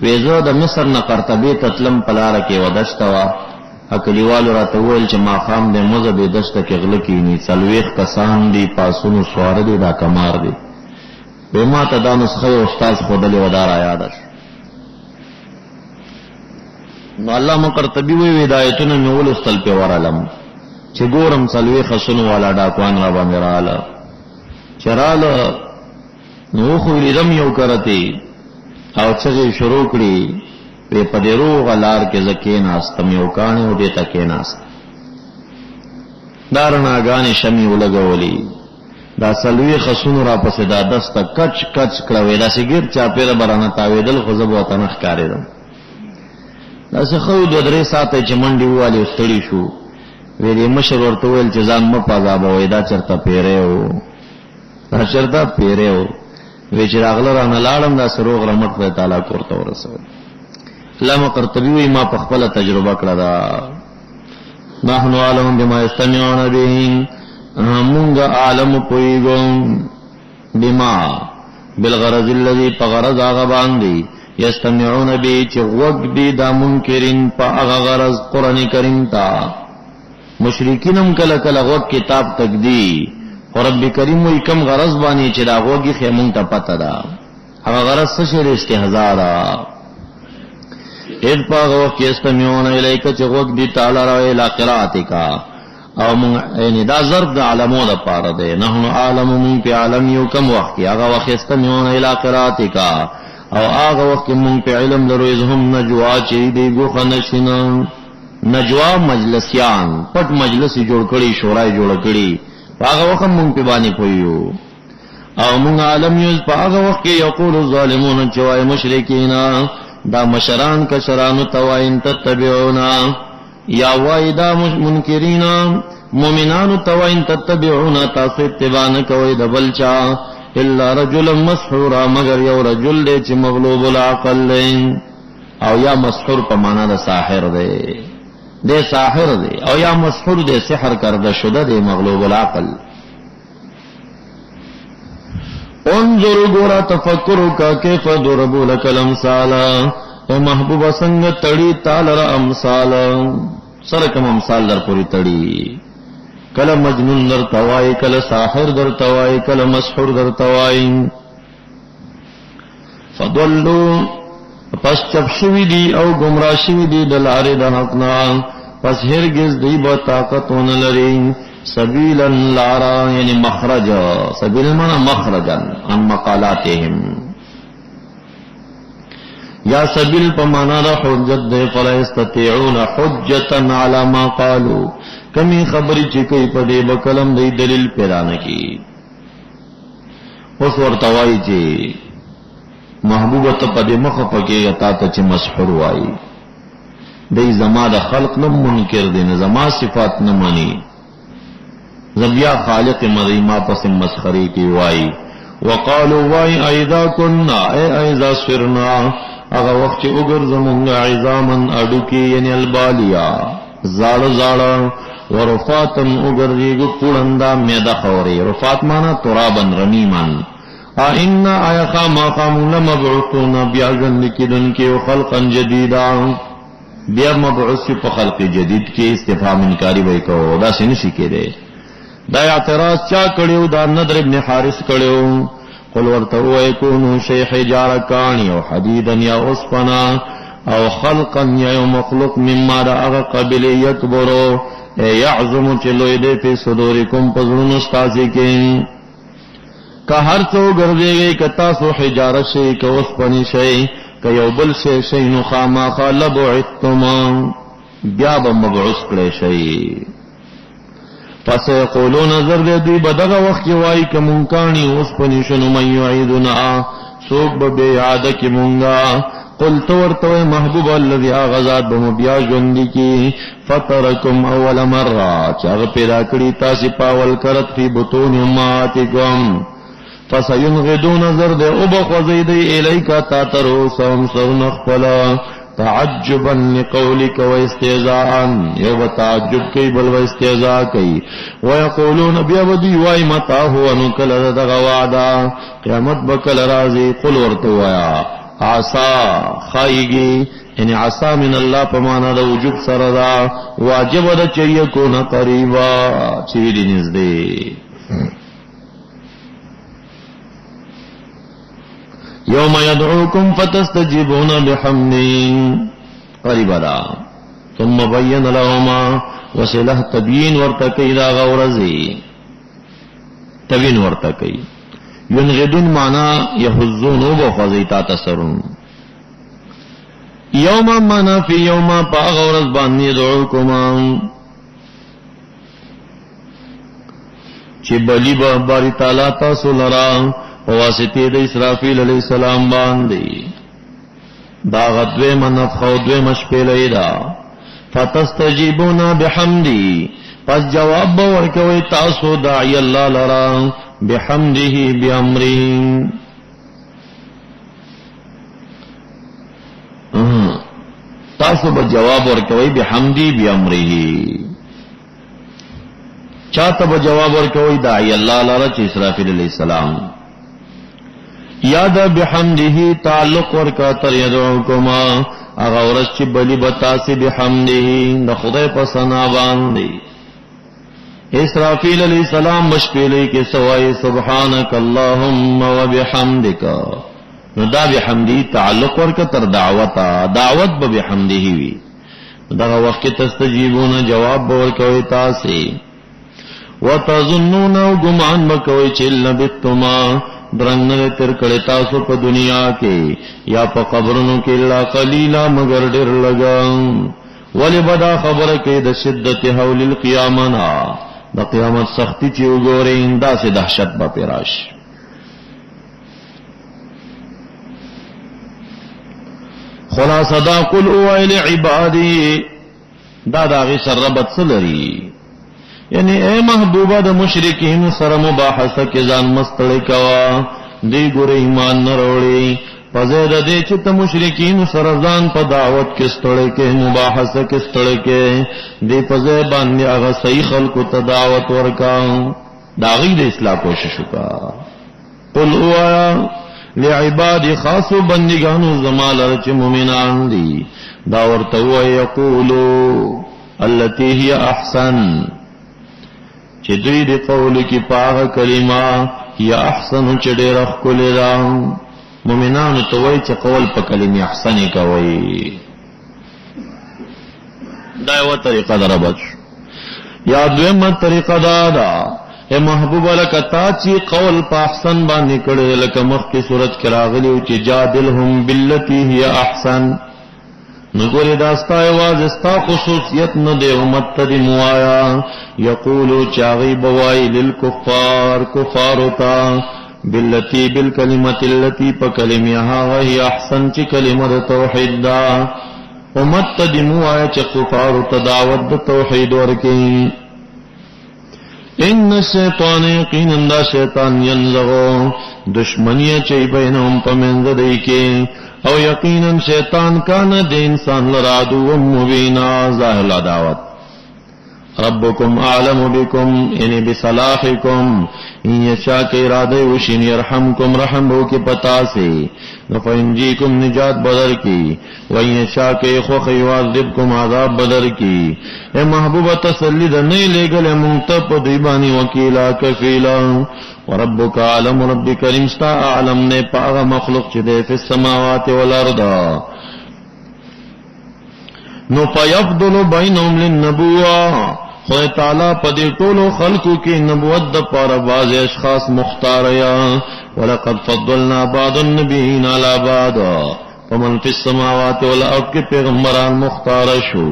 ویزو د مصر نه قرطبی تتلم پلار کې ودشتوا اکلیوالو راته ویل چې ما خام د مزبې دشت کې غل کینی څلويخ کسان دی پاسونو سوار دی دا کمار دی به ما ته دا نسخه استاد خودلې ودار یاد شي. نو علامہ قرطبی وی ہدایتونه مول استل په ورالم چې ګورم څلوي خسن والا ډاکوان را باندې رااله چراله نو خو لیدم یو کرتی او چې شروع کړي په پدیرو غلار کې زکه ناستم یو کانه او دې تکې ناست دارنا غانې شمی ولګولې دا څلوي خسن را پسې دا دسته کچ کچ کړوي دا سګیر چا پیره برانه تاویدل خو زبو تنخ کاریدم داسې خو د درې ساعته چې منډي والی ستړي شو ویلې مشر ورته ویل چې ځان مې پازابوي دا چرته پیره و دا چرته پیره و وی چې راغله رانه لاړم دا سروغ رحمت الله تعالی کوته ورسول. علامہ قرطبی وی ما په خپل تجربه کړه دا نحن عالم بما یستمعون به مونږ عالم پویګو بما بالغرض الذي فغرض هغه باندې یستمعون بی چی وقت دی دا منکرین پا اغا غرض قرآن کریم تا مشرکینم کل کل وقت کتاب تک دی رب کریم وی کم غرض بانی چی دا وقتی خیمون تا پتا دا اغا غرض سشر استحضارا اید پا وقت یستمعون الیک چی وقت دی تعالی را الى قرآتی کا او مونږ یعنی دا ضرب د علمو د پاره دی. نحنو عالم مونږ په عالم یو کم وخت کې هغه وخت استمیون الی قراتک او هغه وخت مونږ په علم لرو از هم نجوا چې دی ګوخه نشینه. نجوا مجلسیان پټ مجلس جوړ کړي شورای جوړ کړي هغه وخت مونږ په باندې پویو او مونږ عالم یو په هغه وخت کې یقول الظالمون چوای مشرکین دا مشران کشران توائن تتبعونا یا وایدا منکرین مومنان توائن تتبعونا تاسو اتباع نه کوي د بلچا الا رجل مسحورا مگر یو رجل دی چې مغلوب العقل او یا مسحور په معنا د ساحر دی دے ساحر دے او یا مسحور دے سحر کرده شده دے مغلوب العقل. انظر گورا تفکرو کا کیف ضربو لک الامثالا اے محبوب سنگ تڑی تالر امثالا سرکم امثال در پوری تڑی کل مجنون در توائی کل ساحر در توائی کل مسحور در توائی فضلو پس چپ شوی دی او گمراه شوی دی دلاره د حقنا پس هرگز دی با طاقت ونلری سبیلا لارا یعنی مخرجا سبیل مانا مخرجا عن مقالاتهم یا سبیل پا مانا دا حجت دی فلا استطيعون حجتا علی ما قالو کمی خبری چکی پا دی بکلم دی دلیل پیرانکی اس ورطوائی چی محبوبت پا دی مخ پکیگا تا تا چی مسحور وائی دی زما دا خلق نم منکر دی زما صفات نمانی زبیا خالق مضیما پس مسخری کی وائی وقالو وائی ایدا کننا ایزا سفرنا اگا وقت چی اگر زمونگا عظامن اڈوکی یعنی البالیا زاڑ زاڑا ورفاتن اگر ریگو پوڑندا میدا خوری رفات مانا ترابن رمیمن آئنا آیا خاما خامون لمبعثون بیا جن لکدن کی خلقا جدیدا بیا مبعث پا خلق جدید کی استفهام انکاری بھئی کہو دا سنشی کے دے دا اعتراض چا کڑیو دا نضر ابن حارس کڑیو قل ورتو ایکونو شیخ جارکانی او حدیدا یا اسفنا او خلقا یا مخلوق مما دا اغا قبل یکبرو یعظم چلوئی دے فی صدورکم پزرون استازی کے کہ ہر چو گردے گئی کہ تاسو حجارت شئی کہ اسپنی شئی کہ یو بل شئی نخاما خالب عدتما بیاب مبعوث کرے شئی پس یقولون زرد دی بدغ وقت وائی کہ منکانی اسپنی شنو من یعیدنا سوک ببیعاد کی منگا قل تورتوی محبوب اللذی آغازات بمبیا جوندی کی فطرکم اول مرہ چاگ پیدا کری تاسی پاول کرت فی بطون اماتکم فسینغدون زرد ابخوزید الیکا تاترو سوم سرنخفلا تعجبا لقولک و استعزاءا یو تعجب کی بل و استعزاء کی ویقولون بیابدی وائی متا ہوا نکل دغوادا قیامت بکل رازی قل ورتوایا عصا خائیگی یعنی عصا من اللہ پمانا دا وجب سردا واجب دا چاہیے کون قریبا چیلی نزدے یوم یدعوکم فتستجیبون بحمدی قریبا دا ثم بین لهما وسلح تبین ورتکی دا غورزی تبین ورتکی ینغدون مانا یحزون و بخوزیتا تسرون یوما مانا فی یوما پا غورز بانی دعوکما چی بلی باری تالا تاسو لرا واسطی دا اسرافیل علیہ السلام باندی دا غدوے منفخو دوے مشپیلی دا فتستجیبونا بحمدی پس جواب باورکوی تاسو داعی اللہ لرا بحمده بامره تاسو به جواب ورکوي بحمدی بامره چاته به جواب ورکوي داعی الله لره چې اسرافیل علیہ السلام یاد بحمده تعلق ورکا تر یدعوکما اغا ورس چی بلی بتاسی بحمده دا خدای پسنا باندی اسرافیل علیہ السلام مشپیلی کے سوائی سبحانک اللہم و بحمدکا نو دا بحمدی تعلق ورکا تر دعوتا دعوت با بحمده وی دغه وخت کې تستجیبون جواب ورکوي تاسو وتظنون غمان بکوي چې لبتما درنګ نه تر کړه تاسو په دنیا کې یا په قبرونو کې الا قليلا مگر ډېر لګا ولی بدا خبره کې د شدت حول القیامنا د قیامت سختی چې وګورئ انده سه دهشت به پیراش خلاصه دا قل اوایل عبادی دا داغی سربت سلری یعنی اے محبوبہ د مشرکین سره مباحثه کې ځان مستړی کوا دی ګور ایمان نه وروړي پزید دې چې ته مشرکین سره ځان په دعوت کې ستړی کې مباحثه کې ستړی کې دی پزې باندې هغه صحیح خلکو ته دعوت ورکا داغی د اصلاح کوشش وکا قل اوایا لعباد خاص بندگانو زمال چې مومنان دي دا ورته وای یقولو التي هي احسن چې دوی د قول کې پاغه کلمه یا احسن چې ډېر ښکلی ده مومنانو ته وای چې قول په کلمه احسن کوي دا یو طریقه ده ربط یا دویمه طریقه ده اے محبوب لکتا چی قول پا احسن باندې کړه لکه مخکې صورت کې راغلی او چې جادلهم باللتی هي احسن نګورې داستا आवाज استا خصوصیت نه دی امت ته موایا یقولو چاغي بوای للکفار کفارتا باللتی بالکلمه التي فکلمها وهي احسن چې کلمه توحید دا امت ته موایا چې کفار ته دعوت توحید ورکړي ان الشیطان یقینا دا شیطان ینزغو دشمنی چی بینهم پمنز دی کے او یقینا شیطان کان دی انسان لرادو مبینا ظاہر عداوت ربکم اعلم بکم یعنی بصلاحکم ان یشاء کے ارادے وشین یرحمکم رحم ہو کے پتا سے نفینجیکم نجات بدر کی وان یشاء کے خوخ یعذبکم عذاب بدر کی اے محبوب تسلی دنے لے گلے منتب دیبانی وکیلا کفیلا وربک عالم رب کریم ستا اعلم نے پاغ مخلوق چدے فی السماوات والارض نو فیفضل بینهم للنبوہ خدای تعالی پدې ټولو خلقو کې نبوت د پاره باز اشخاص مختار یا ولقد فضلنا بعض النبیین علی بعض فمن فی السماوات والارض کې پیغمبران مختار شو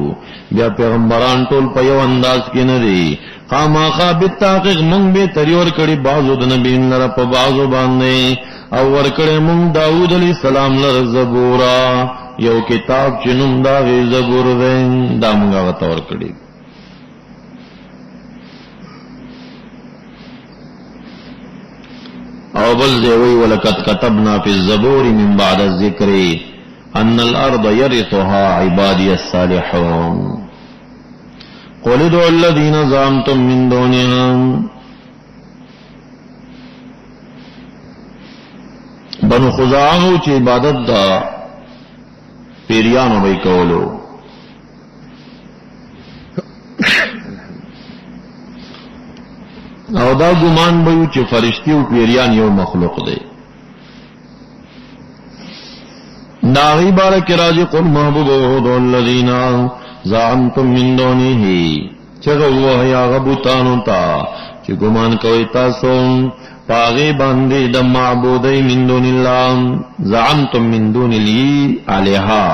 بیا پیغمبران ټول په یو انداز کې نه دي خامخا بالتحقیق مونږ به تریور کړي بعضو د نبیین لره په بعضو باندې او ور کړي مونږ داوود علیہ السلام لره زبورا یو کتاب چې نوم دا غي زبور دی دا مونږه ورته ور کړي او بل زوی ولقد كتبنا في الزبور من بعد الذكر ان الارض يرثها عبادي الصالحون قل ادعوا الذين زعمتم من دونهم بنو خزاعه چې عبادت دا پیریانو به کولو او دا ګمان به چې فرشتي او پیریان یو مخلوق دی ناغي بارک راځي قل محبوب او الذين زعمتم من دونه چغه وه یا غبطانو تا چې ګمان کوي تاسو پاغي باندې د معبودای من دون الله زعمتم من دون لی الها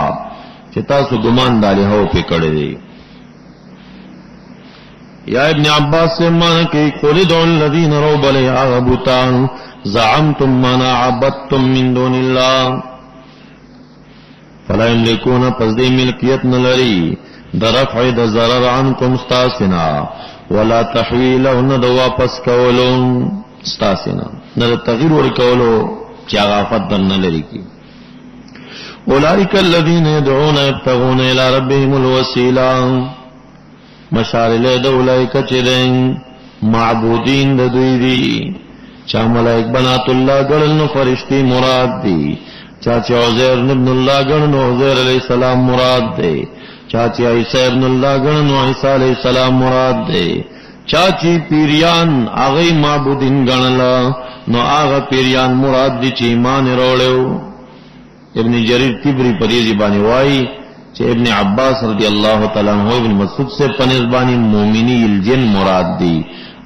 چې تاسو ګمان د الها په کړی دی یا ابن عباس سے مانا کہ قلد الذین روب لیا غبطان زعمتم مانا عبدتم من دون اللہ فلا یملکون پس دی ملکیت نلری در رفع د ضرر عنکم ستاسنا ولا تحویلو ند واپس کولو ستاسنا ند تغییر ورکولو چا غافت در نلری کی اولئک الذین يدعون يبتغون الى ربهم الوسیلہ مشار له دولایک چرین معبودین د دوی دی چا ملائک بنات الله ګڼل نو فرشتي مراد دی چا چې عزیر ابن الله ګڼل نو عزیر علیہ السلام مراد دی چا چې عیسی ابن الله ګڼل نو عیسی علیہ السلام مراد دی چا چې پیریان هغه معبودین ګڼل نو هغه پیریان مراد دي چې ایمان وروړو ابن جریر طبری په دې باندې وایي چې ابن عباس رضی اللہ تعالی عنہ ابن مسعود سے پنزبانی مومنی الجن مراد دی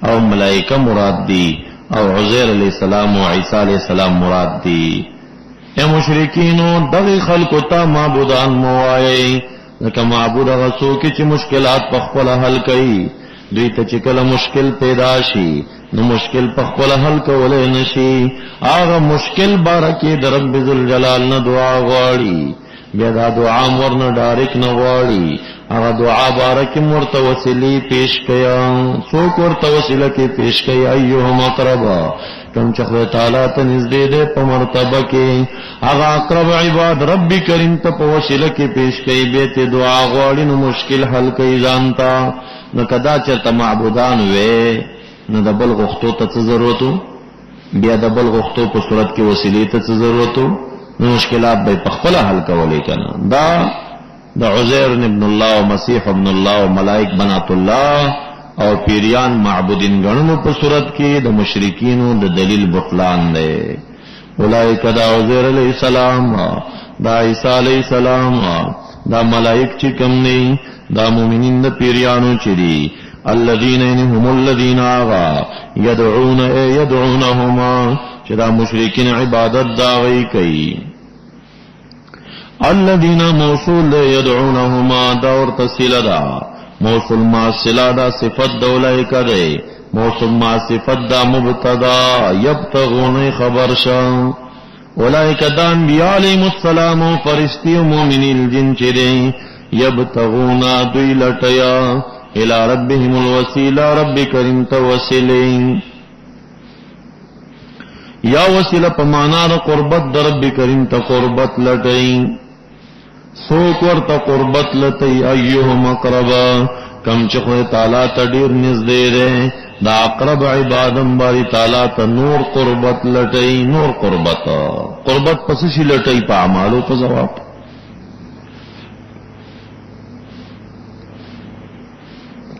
او ملائکہ مراد دی او عزیر علیہ السلام و عیسیٰ علیہ السلام مراد دی. اے مشرکینو دغی خلقو تا معبودان موائے لکه معبود غسو کی چی مشکلات پخپل حل کئی دوی تا چکل مشکل پیدا شي نو مشکل پخپل حل کولے نشی آغا مشکل بارکی در رب ذوالجلال نا دعا غواړي بیا دا دعا ورنه ډایرک نه غواړي هغه دعا بارکی مرته وسیلی پیش کیا څوک ورته وسیله کې پیش کیا ایهم اقربا کم چې خدای تعالی ته نږدې ده په مرتبه کې هغه اقرب عباد رب کریم ته په وسیله کې پیش کوي به ته دعا غواړي نو مشکل حل کوي ځانتا نو کدا چې معبودان وې نو د بل غختو ته ضرورت بیا د بل غختو په صورت کې وسیلې ته ضرورت نو مشکلات به په خپل حل کولې کنه. دا د عزیر ابن الله او مسیح ابن الله او ملائک بنات الله او پیریان معبودین غنو په صورت کې د مشرکینو د دلیل بطلان دی. اولئک دا عزیر علیہ السلام دا عیسی علیہ السلام دا ملائک چې کوم نه دا مومنین د پیریانو چې دي الذین هم الذین آغا یدعونهما چې دا مشرکین عبادت دا غي کوي الذین موصول یدعونهما دا ورته صله دا موصول ما صله دا صفت دولای کده موصول ما صفت دا مبتدا یبتغون خبر شان اولئک دا انبیاء علیہم السلام و فرشتی و مومنین الجن چرے یبتغون دوی لٹیا الى ربهم الوسیلہ رب کریم توسلین یا وسیلہ پمانا دا قربت دا رب کریم تا قربت لٹئی سوک ورطا قربت لٹئی ایوہم اقربا کم چخوی تعالیٰ تا دیر نزدے دے دا اقرب عبادم باری تعالیٰ تا نور قربت لٹئی نور قربت پسشی لٹئی پا عمالو پا زواب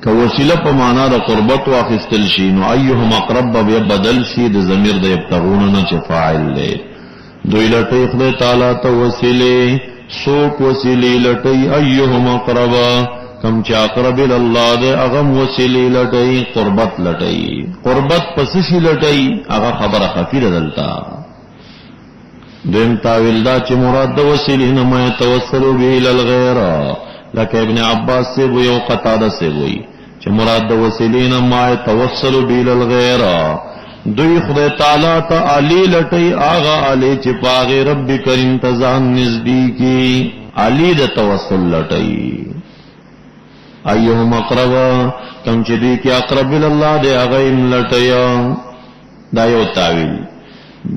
که وسیله په معنا د قربت واخستل شي نو ایهم اقرب بیا بدل شي د ضمیر د یبتغون نه چې فاعل دی دوی لټي خدای تعالی ته وسیله سوک وسیله لټي ایهم اقرب کم چې اقرب ال الله د اغم وسیله لټي قربت لټي قربت پس شي لټي هغه خبره خفیره دلتا دیم تاویل دا چې مراد د وسیله نه مې توسل به ال الغیر لکه ابن عباس سے وی او قتاده سے وی چې مراد د وسیلین ما توسل بیل الغیر دوی خدای تعالی ته علی لټی آغا علی چې پاغه رب کریم تزان نزدیکی علی د توسل لټی ایهم اقرب کم چې دی کې اقرب الله دی هغه لټیا دا یو تاویل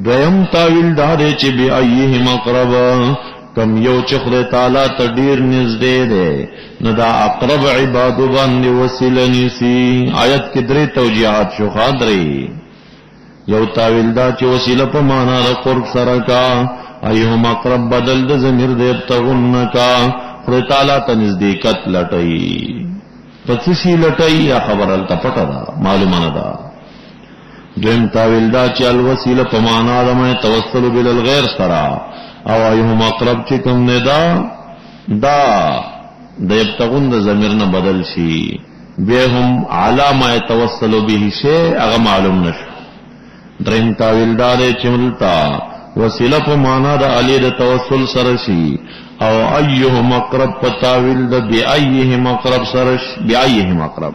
دویم تاویل دا دی چې بی ایهم اقرب کم یو چې خدای تعالی ته ډیر نږدې دی نو دا اقرب عبادو باندې وسیله نیسی آیت کې درې توجیهات شو خاطرې یو تاویل دا چې وسیله په معنا د قرب سره کا ایهم اقرب بدل د ضمیر د یبتغون کا خدای تعالی ته نزدېکت لټي پس شي لټي یا خبر ال تپټه دا معلومه نه ده دویم تاویل دا چې الوسیله په معنا د مې توسل بل الغیر سره او ایهم اقرب چې کوم نه دا د یبتغون د ضمیر نه بدل شي به هم علامه توسل به شی هغه معلوم نشو دریم تاویل دار چې ملتا وسیله په معنا د علی د توسل سره شي او ایهم اقرب په تاویل د بی ایهم اقرب سره بی ایهم اقرب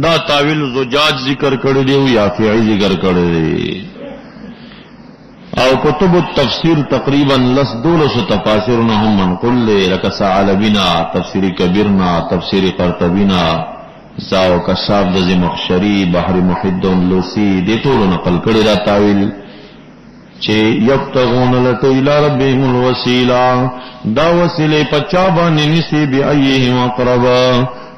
دا تاویل زجاج ذکر کړی دی او یافعی ذکر کړی دی او کتب التفسیر تقریبا لس دولس تفاسیرنا هم منقل لك ثعلبینا تفسیر کبیرنا تفسیر قرطبینا زاو کشاف د زمخشری بحر محد لوسی دې ټول نقل کړي دا تاویل چې یبتغون الى ربهم الوسیلہ دا وسیله پچا باندې نسی بی ایهم اقرب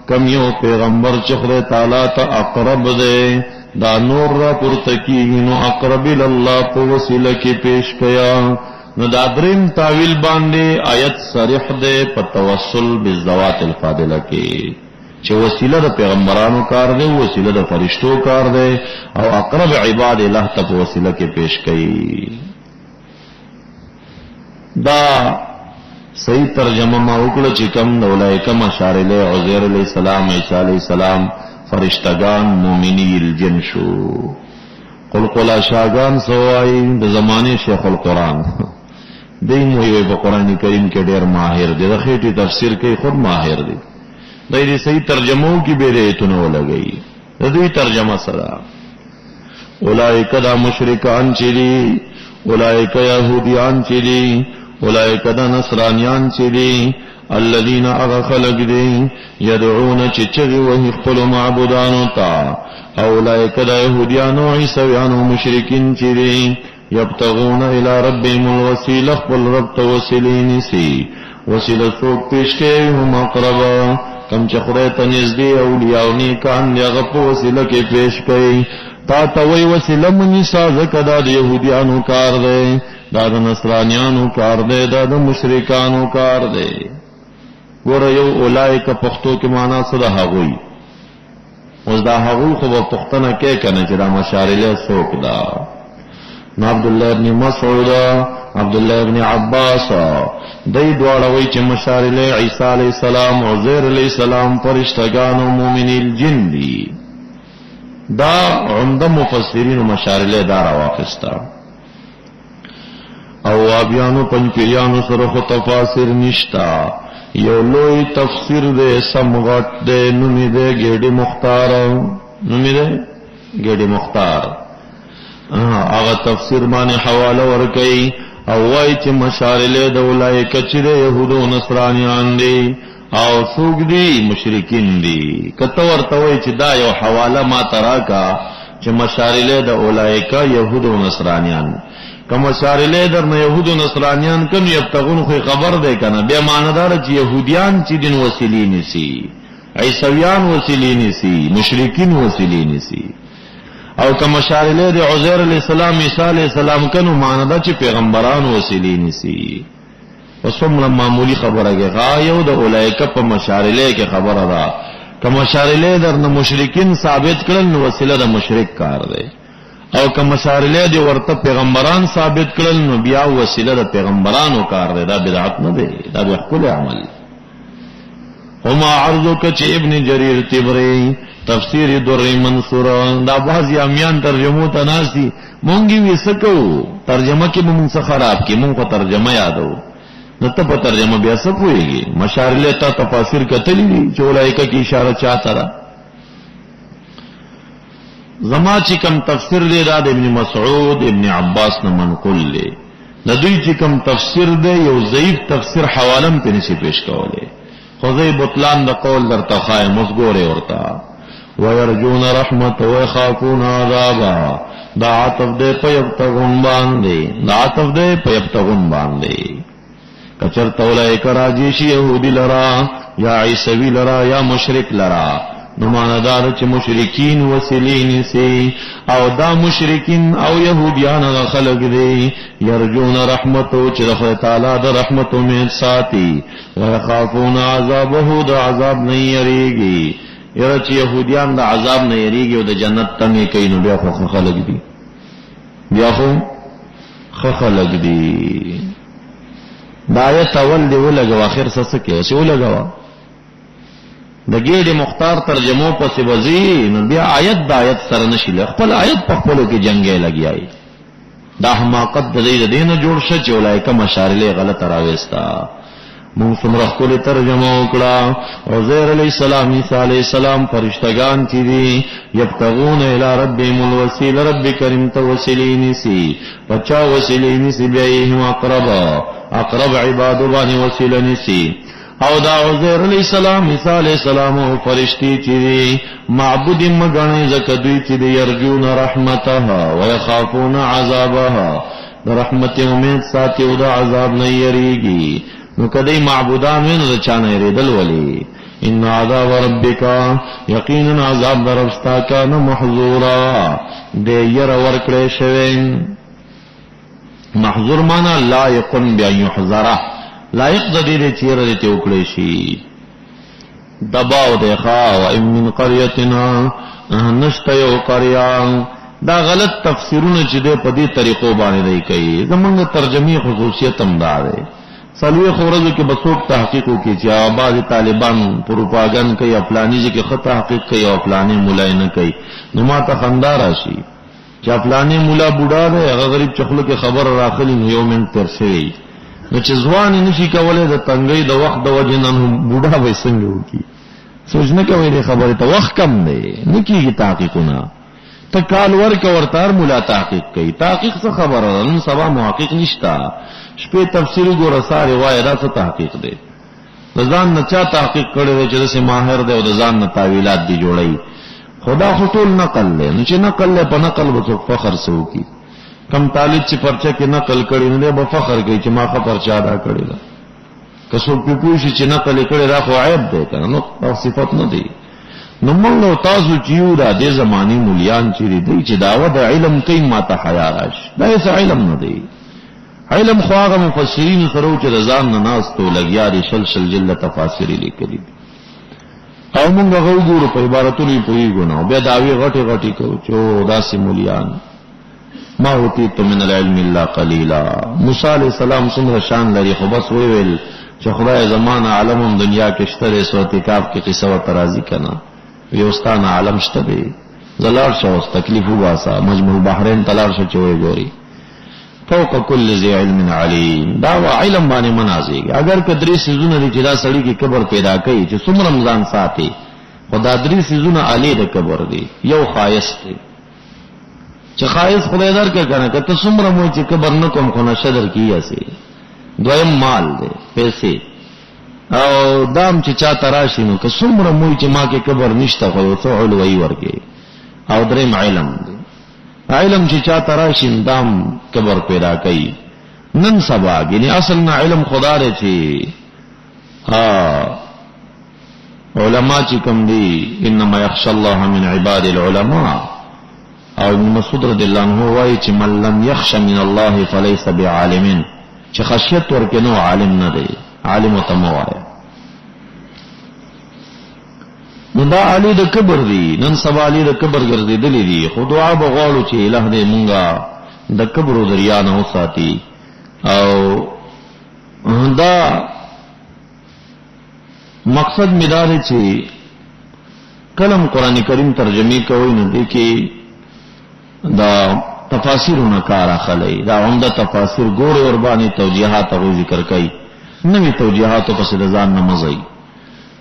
کم یو پیغمبر چې خدای تعالی ته اقرب دی دا نور را پرتکیږي نو اقرب الله په وسیله کې پیش کیا نو دا دریم تاویل باندې آیت صریح ده په توسل بالذوات الفاضله کې چې وسیله د پیغمبرانو کار دی وسیله د فرشتو کار دی او اقرب عباد الله ته په وسیله کې پیش کړي دا صحیح ترجمه ما وکړه چې کوم د اولئکه مشارله عزیر علیہ السلام، عیسی علیہ السلام، فرشتگان، مومنی الجن شو. قلقلا شاگان سوائی د زمانه شیخ القرآن دی موی په قرآن کریم کې ډېر ماهر دی، د خېټې تفسیر کوي، خود ماهر دی. دای دې صحیح ترجمو کې به ریتونه ولګي. د دې ترجمه سره اولئک دا مشرکان چې دي، اولئک یهودیان چې دي، اولئک دا نصرانیان چې دي، الذين اغخلق دي يدعون چچغي وهي خپل معبودانو تا، اولئک دا یهودیان او عیسویان او مشرکین چې دي، یبتغون الى ربهم الوسیله، خپل رب ته وسیلې نیسي. وسیله څوک پیش کوي؟ هم اقربا، کم چې خدای ته نږدې اولیاء او نیکان دی هغه په وسیله کې پیش کوي. تا ته وایي وسیله مه نیسه، ځکه دا د یهودیانو کار دی، دا د نصرانیانو کار دی، دا د مشرکانو کار دی. ګوره یو اولئک پښتو کې معنا څه ده؟ هغوی. اوس دا هغوی خو به پوښتنه کوي که نه چې دا مشارله څوک ده؟ نو عبدالله ابن مسعود، عبدالله ابن عباس، دی دواړه وایي چې مشارله عیسی علیہ السلام، عزیر علیہ السلام، فرشتگان او مومنی الجن دي. دا عمده مفسرینو مشارله دا راواخسته. او وابیانو پنځپیرانو سره خو تفاسیر نشتا. یو لوی تفسیر دے سمغٹ دے، نومی دے گیڑی مختار، نومی دے گیڑی مختار. آغا تفسیر مانے حوالہ ورکی او وائی چی مشارلے دولائی کچی دے یہود و نصرانیان دی او سوک دی مشرکین دی. کتور توائی چی دا یو حوالہ ما تراکا چی مشارلے دولائی کا یہود و نصرانیان، کم اشارلے در نه یهود و نصرانیان کم یبتغون خو خبر دے کنا بیا ماندار چې یهودیان چې دین وسیلی نسی، عیسویان وسیلی نسی، مشرکین وسیلی نسی. او کم اشارلے د عزیر علیہ السلام، عیسی علیہ السلام کنو ماندا چې پیغمبران وسیلی نسی. وسمره معمولی خبره کې غایو د اولایک په مشارلے کې خبره ده. کم اشارلے در نه مشرکین ثابت کړل نو وسیله د مشرک کار دی، او که مشارله دی ورته پیغمبران ثابت کړل نو بیا وسیله د پیغمبرانو کار دی. دا بدعت نه دی، دا به خپل عمل. هما عرضک چې ابن جریر طبری تفسیر در منصور دا بعضی امیان ترجمو ته ناسي، مونږ یې وسکو ترجمه کې مونږ څه خراب کی، مونږ ترجمه یادو نو ته په ترجمه بیا څه پوهیږي. مشارله ته تفاسیر کتلی دي چې اولایکه کی اشاره چاته را. زما چې کم تفسیر دی دا د ابن مسعود، ابن عباس نه منقول دی. د دوی چې کم تفسیر دی یو ضعیف تفسیر حوالم په نشي پیش کوله، خو زې بطلان د قول در تخای مزګوره ورتا. ويرجون رحمت ويخافون عذابا، دا عطف دی په یبتغون باندې، دا عطف دی په یبتغون باندې. کچر تولای کراجی شی یهودی لرا یا عیسوی لرا یا مشرک لرا، نماندار چې مشرکین وسیلین سی، او دا مشرکین او یهودیان خلق دی یرجون رحمتو چې خدای تعالی د رحمت امید ساتي، ويخافون عذابه، د عذاب نه یریږي. یره چې یهودیان د عذاب نه یریږي او د جنت تمه کوي نو بیا خو خلق دی، بیا خو خلق دی. دا آیت اول دی ولګو اخر څه کې څه ولګو د ګیډې مختار ترجمو پسې وزي نو بیا آیت د آیت سره نشي له خپل آیت په خپلو کې جنگې لګیای. دا حماقت د دې دینه جوړ شه چې اولایکه مشارله غلط راويستا. مونږ څومره خپل ترجمه وکړه. عزیر علیہ السلام، عیسی علیہ السلام فرشتگان چې دي یبتغون الی ربهم الوسیله، رب کریم ته وسیلې نیسی، بچا وسیلې نیسی بیا یې اقرب عباد باندې وسیله نیسی. او دا عزیر علیہ السلام، عیسی علیہ السلام او فرشتي چې دي معبود مګنه زکه دوی چې دي یرجون رحمتها ويخافون عذابها، د رحمت امید ساتي او د عذاب نه یریږي. نو کدی معبودان ویني چانه یریدل ولی. ان عذاب ربک، یقینا عذاب درستا کان محذورا، د ير ورکړې شوی. محذور معنا لایق بان یحذره، لایق د دې چې رته ته وکړې شي. دباو دی خوا و ام من قريتنا، نشته یو قريه. دا غلط تفسیرونه چې په دې طریقو باندې دی کوي. زمونږ ترجمه خصوصیت هم دا ده، سلوی خورزو کې بسوک تحقیقو کې چې بعض طالبان پروپاګان کوي افلانی چې خط تحقیق کوي او افلانی مولای نه کوي نو ما ته خندا راشي چې افلانی مولا بوډا دی هغه غریب چخلو کې خبر راخلی نو یو من تر شي نو چې ځوان نشي کولای د تنګي د وخت د وجه نن بوډا به څنګه وکي سوچ نه کوي د خبره ته وخت کم دی نکیږي تحقیقونه ته کال ورک ورتار مولا تحقیق کوي تحقیق څه خبره نن سبا محقق نشتا شپه تفسیر ګور ساره وای دا څه تحقیق دی ځان نه چا تحقیق کړي چې د ماهر دی او د ځان نه تعویلات دی جوړي خدا خطول نقل لے نو چې نقل لے په نقل به فخر سو کی کم طالب چې پرچه کې نقل کړي نه به فخر کوي چې ما خبر چا دا کړی دا کسو په پوښي چې نقل کړي را خو عیب دی کنه نو صفت نه دی نو موږ تاسو چې دا د زماني مولیان چې دی چې داوا د علم کوي ماته حیا راش دا هیڅ علم نه دی علم خو هغه مفسرین سره چې رضان نه ناس ته لګیا دي شل جله تفاسیر لیکلي او مونږ غوګورو په عبارتونو پوېږو نو بیا داوی غټي غټي کو چې داسې مولیان ما ہوتی تو من العلم الا قلیلا موسی علیہ السلام څومره شان لري خو بس ویل چې خدای زمانہ عالم دنیا کې شته سورۃ کاف کې قصه و ترازی کنا یوستانه عالم شته دی زلال شو تکلیف واسا مجموع البحرین تلار شو چوي ګوري فوق كل ذي علم علیم دا علم باندې منازي اگر کدري سيزونه دي چې دا سړی کې کبر پیدا کوي چې څومره رمضان ساتي خدا دري سيزونه علي د کبر دي یو خایس دی چې خایس خدای در کې کنه کته څومره مو چې کبر نه کوم خو نشدر کیاسي دویم مال دی پیسې او دام چې چا تراشي نو که څومره مو چې ما کې کبر نشته خو څو علوي ورګي او دریم علم دی علم چې چا تراشي دام کبر پیدا کوي نن سبا یعنی اصل نه علم خدا دی چې علماء چې کوم دي انما يخشى الله من عباد العلماء او ابن مسعود رضی الله عنه وایي چې من لم يخش من الله فليس بعالم چې خشیت ورکه نو عالم نه دی عالم تموای نو دا علی د کبر دی نن سبا علی د کبر ګرځیدلی دی خو دعا بغواړو چې الہ دې مونږه د کبر او دریا نه وساتي او دا مقصد مدار چې کلم قران کریم ترجمه کوي نو دې کې دا تفاسیرونه کار اخلي دا عمده تفاسیر ګوره ور باندې توجیهات او ذکر کوي نوې توجیهات په څه ځان نه مزي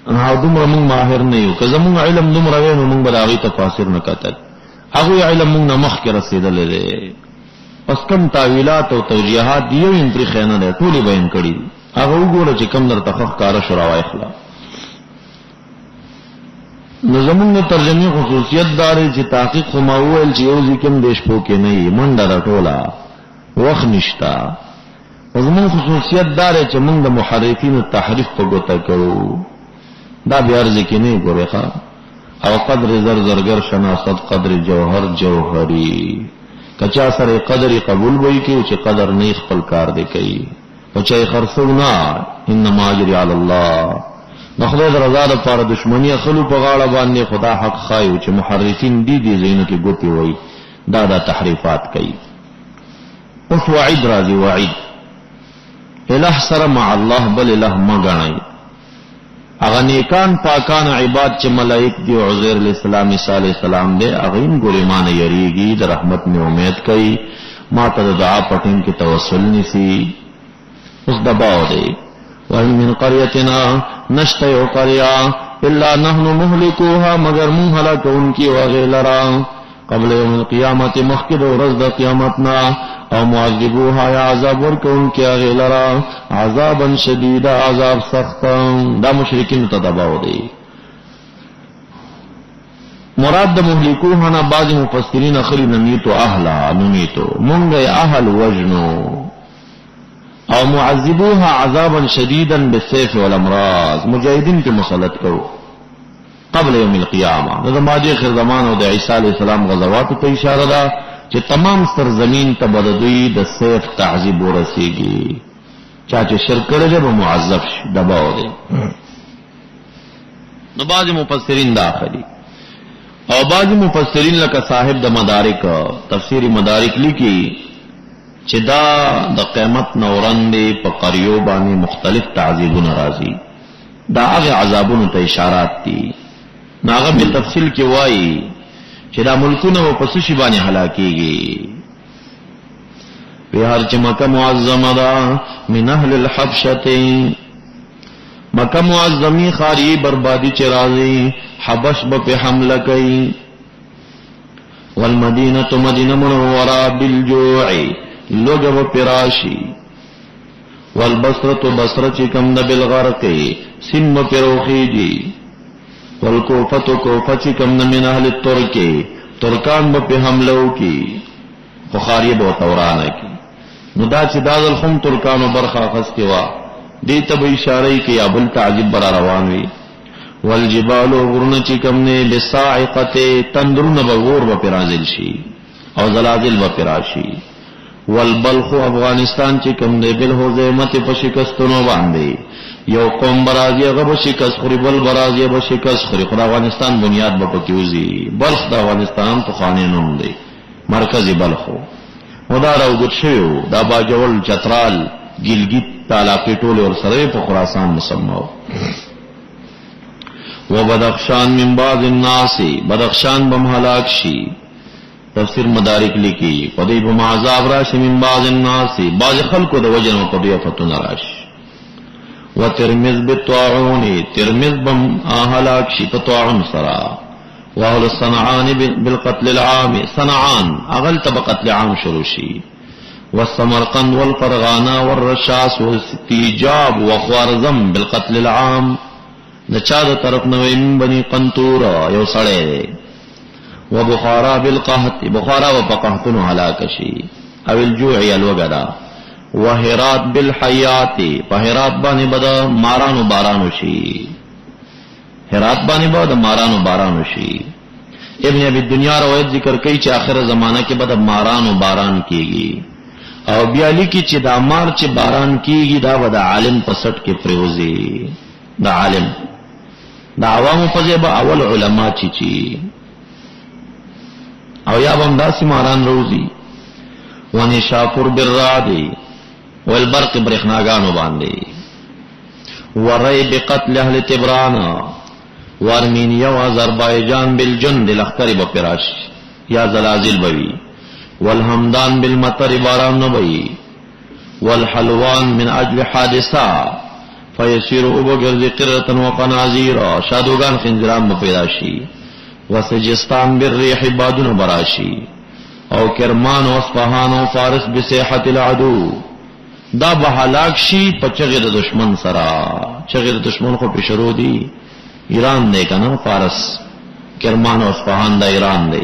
او دومره موږ ماهر نه یو که زموږ علم دومره وي نو موږ به هغه تفاسیر نه کتل هغه علم موږ نه مخکې رسیدلې دي پس کم تعویلات او توجیهات دیو یې پر خینه ده ټول بیان کړي هغه وګوره چې کم در تخخ کار شروع واخلا نو زموږ ترجمه خصوصیت دار چې تحقیق خو ماول چې یو ځکم دیش پو کې نه منډه راټولا وخت نشتا زموږ خصوصیت دار چې موږ د محرفین تحریف په ګوته کوو دا بیا ارزه کې نه ګورخه او قدر زرزرگر شناست قدر جوهر جوهری کچا سره قدر قبول وای کی چې قدر نه خپل کار دی کوي او چې خرڅونا انما اجر علی الله نخله رضا د پر دشمنی خلو په غاړه باندې خدا حق خایو چې محرفین دي زینو کې ګوتی وای دا تحریفات کوي اوس وعید راځي وعید الہ سره مع الله بل الہ ما غنای اغه نیکان پاکان عباد چې ملائک دی عزیر علیہ السلام عیسی علیہ السلام دی اغین ګریمان یریږي د رحمت می امید کوي ما ته دعا پټین کې توسل نسی اوس دباو دی وان من قريتنا نشتيو قريه الا نحن مهلكوها مگر من هلاكون کی وغیلرا قبل یوم القیامت مخکد ورځ د قیامتنا او معذبوها یا عذاب ورکون کی غیلرا عذابا شدیدا عذاب سخت دا مشرکین ته دباو دی مراد د مهلكوها نه بعض مفسرین اخری نمیتو اهلا نمیتو مونږه اهل وجنو او معذبوها عذابا شديدا بالسيف والامراض مجاهدین کی مسلط کرو قبل یوم القیامه دا ماضی اخر زمان او د عیسی علیہ السلام غزوات ته اشاره ده چې تمام سرزمین ته بددوی د سیف تعذیب ورسیږي چا چې شرک کړي به معذب شي دباو دي نو بعض مفسرین داخلي او بعض مفسرین لکه صاحب د مدارک تفسیر مدارک لیکي چې دا د قیامت نورندې په قریو باندې مختلف تعذیبونه راځي. دا هغه عذابونو ته اشارات دي. ناغه په تفصیل کې وایي چې دا ملکونه په څه شي باندې هلاکیږي. په هر چې مکه معظمه ده من اهل الحبشه، مکه معظمی خاری بربادی چې راځي حبش به په حمله کوي. والمدینه مدینه منوره بالجوع، لوګه به پراشي. والبصره بصره چې کم ده بالغرق، سن به پروخیږي. والکوفه کوفه چې کم ده من اهل الترک، ترکان به په حمله وکي. بخاری به تورانه کی. نو دا چې دازل خم ترکانو برخه اخستې وه، دې ته به اشاره کوي یا بل تعجب برا روان وي. والجبال غرونه چې کوم نه بصاعقه، تندرونه به غور به پرازل شي او زلازل به پراشي. والبلخ افغانستان چې کوم نه بالهزیمت په شکستونو باندې یو قوم برازي هغه به شکست خوري، بل برازي به شکست خوري. خو افغانستان بنیاد به پکې وځي. بلخ د افغانستان په خانه نوم دی، مرکزی بلخو خدا راوګت شوی. دا باجول چترال ګلګت علاقې ټول ور سره په خراسان مسمو. وبدخشان من بعض الناس، بدخشان بم هلاک شي. تفسیر مدارک لیکي پدې په عذاب راشي من بعض الناس، بعض خلکو د وجنو په دې فتون راشي. وترمذ بالطاعون، ترمذ بم هلاک شي په طاعون سرا. واهل الصنعان بالقتل العام، صنعان اغل قتل عام شروع شي. والسمرقند والفرغانه والرشاس واستیجاب وخوارزم بالقتل العام، د چا د طرف نوې بني قنطوره یو سړی. وبخارا بالقحط، بخارا و پقحتن هلاک شي. او الجوع الوغدا. وهرات بالحیات، په هرات باندې بدا مارانو بارانو شي. هرات باندې بدا مارانو بارانو شي. ابن ابي الدنيا روایت ذکر کوي چې آخر زمانہ کې بدا مارانو باران کیږي. او بیا لیکي چې دا مار چې باران کیږي دا ودا عالم پسټ کې پروزي. دا عالم دا عوامو پځه به اول علما چی او یا بم داسې ماران روزي. ونشافر بالرعد والبرق برخناګانو باندې. ورای بقتل اهل تبران وارمینیا و آذربایجان بالجند لخکر بپراش یا زلازل بوي. والحمدان بالمطر باران نبوي. والحلوان من اجل حادثه فیسیر اوبگرزی قررتن و قنازیرا، شادوگان خنزران مپیداشی. وسجستان بالریح بادون براشی. او کرمان و اصفهان و فارس بسیحت العدو، دا بحلاک شی پا چغیر دشمن سرا. چغیر دشمن خو پیشرو دی ایران دے کنا، فارس کرمان و اصفهان دا ایران دے.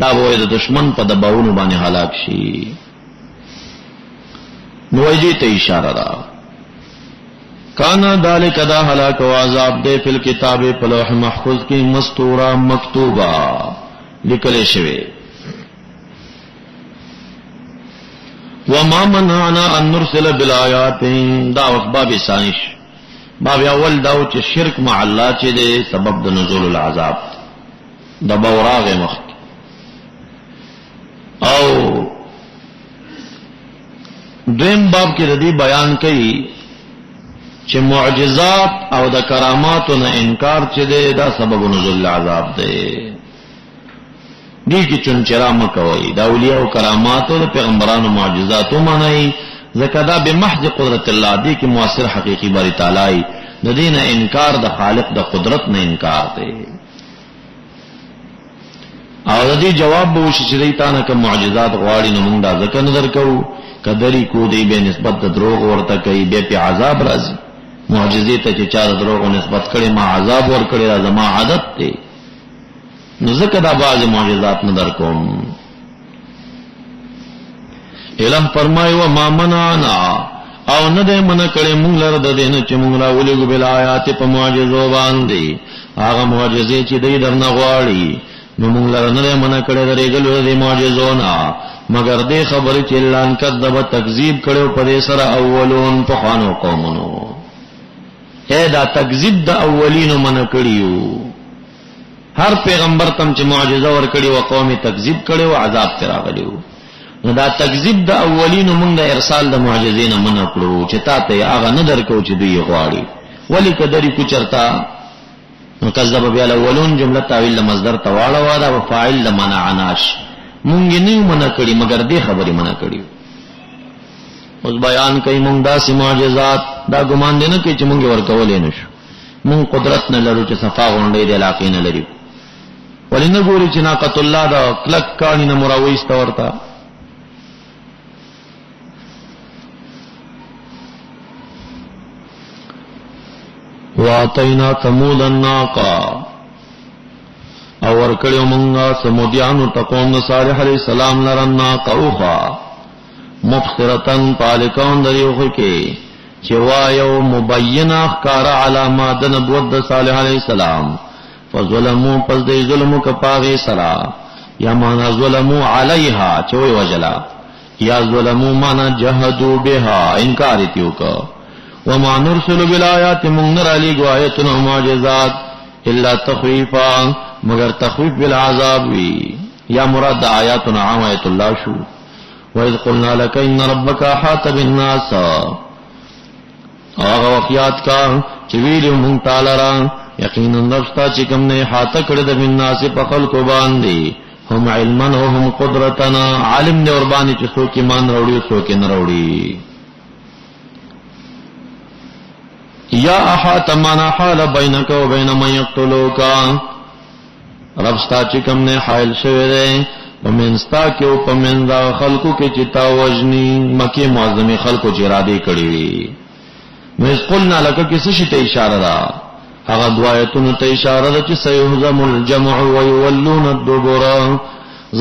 دا بوئی دا دشمن پا دباونو بانی حلاک شی. نویجی تا اشارہ دا کانا دالک دا ہلاک و عذاب دے فی الکتاب پلوح محفوظ کی مستورا مکتوبہ لکلے شوے. وما منعنا ان نرسل بالآیات، دا باب ثانیش. باب اول داو چې شرک مع الله چې دے سبب د نزول العذاب دا بوراغ مخت. او دویم باب کې ردی بیان کئی چې معجزات او د کراماتو نه انکار چې دی دا سبب نزول العذاب دی. دی کې چونچرا مکوئ، دا اولیاء او کراماتو د پیغمبرانو معجزاتو منئ، ځکه دا بمحض قدرت الله دی کې مؤثر حقیقی باری تعالی. د دین انکار د خالق د قدرت نه انکار دی. او د دې جواب به وشي چې دی تانه کوم معجزات غواړي نو موږ دا ځکه نه درکو. کدری کو دی به نسبت د دروغ ورته کوي، به په عذاب راځي. معجزې ته چې چا دروغ نسبت کړي ما عذاب ور کړی دا زما عادت دی. نو ځکه دا بعض معجزات نه درکوم. الہ فرمایي و ما منعنا، او نه دې منع کړي مونږ لره د دین چې مونږ را ولېګو بل آیات په معجزو باندې. هغه معجزې چې دې درنه غواړي نو مونږ لره نه منع کړي درېګلو دې معجزو نه، مگر دې خبرې چې اعلان کذب تکذیب کړو په دې سره اولون په خوانو قومونو. اے دا تکذیب د اولینو منع کړیو. هر پیغمبر تم چې معجزه ور کړی و قوم تکذیب کړي او عذاب تر راغلیو. نو دا تکذیب د اولینو موږ د ارسال د معجزې نه منع کړو چې تا ته هغه نه درکو چې دوی غواړي. ولی کدری کو چرتا نو کذب بیا الاولون جمله تعویل د مصدر ته واړه دا فاعل د منعناش مونږ نه منع کړی مگر دې خبرې منع کړی. اوس بیان کوي مونږ داسې معجزات دا ګمان دي نه کوي چې مونږ ورکولې نشو. مونږ قدرت نه لرو چې صفا غونډې د علاقې نه لري. ولنه ګوري چې ناقۃ الله دا کلک کانی نه مراويست ورته واتینا ثمود الناقه او ورکړیو مونږه سمودیانو ته قوم صالح علیہ السلام لرنا قوخا مبصرتن پالکون دریوخ کې چې وایو مبینه ښکار علامات د نبوت د صالح علیہ السلام فظلموا پس دې ظلم کپاغه سرا یا معنا ظلموا علیها چوي وجلا یا ظلموا معنا جهدوا بها انکار تیو کا وما نرسل بالآیات منر علی گوایتنا معجزات الا تخویفا مگر تخویف بالعذاب وی یا مراد آیاتنا آیت اللہ شو وَإِذْ قُلْنَا لَكَ إِنَّ رَبَّكَ أَحَاطَ بِالنَّاسِ آغا وقیات کا چویلی مونگ تالرا یقینا ربستا چکم نے حاطہ کرد بالناس پا خلق باندی ہم علمن و ہم قدرتنا عالم نے اربانی چی سوکی مان روڑی سوکی نروڑی یا احاط مانا حال بینک و بین من یقتلوکا ربستا چکم نے حائل شوئے پمنستا کیو پمنزا خلقو کے چتا وجنی مکی معظمی خلقو چرادی کڑی وَإِذْ قُلْنَا لَكَ کسی شی تا اشارہ دا اغا دعایتون تا اشارہ دا چی سیحزم الجمع ویولون الدبر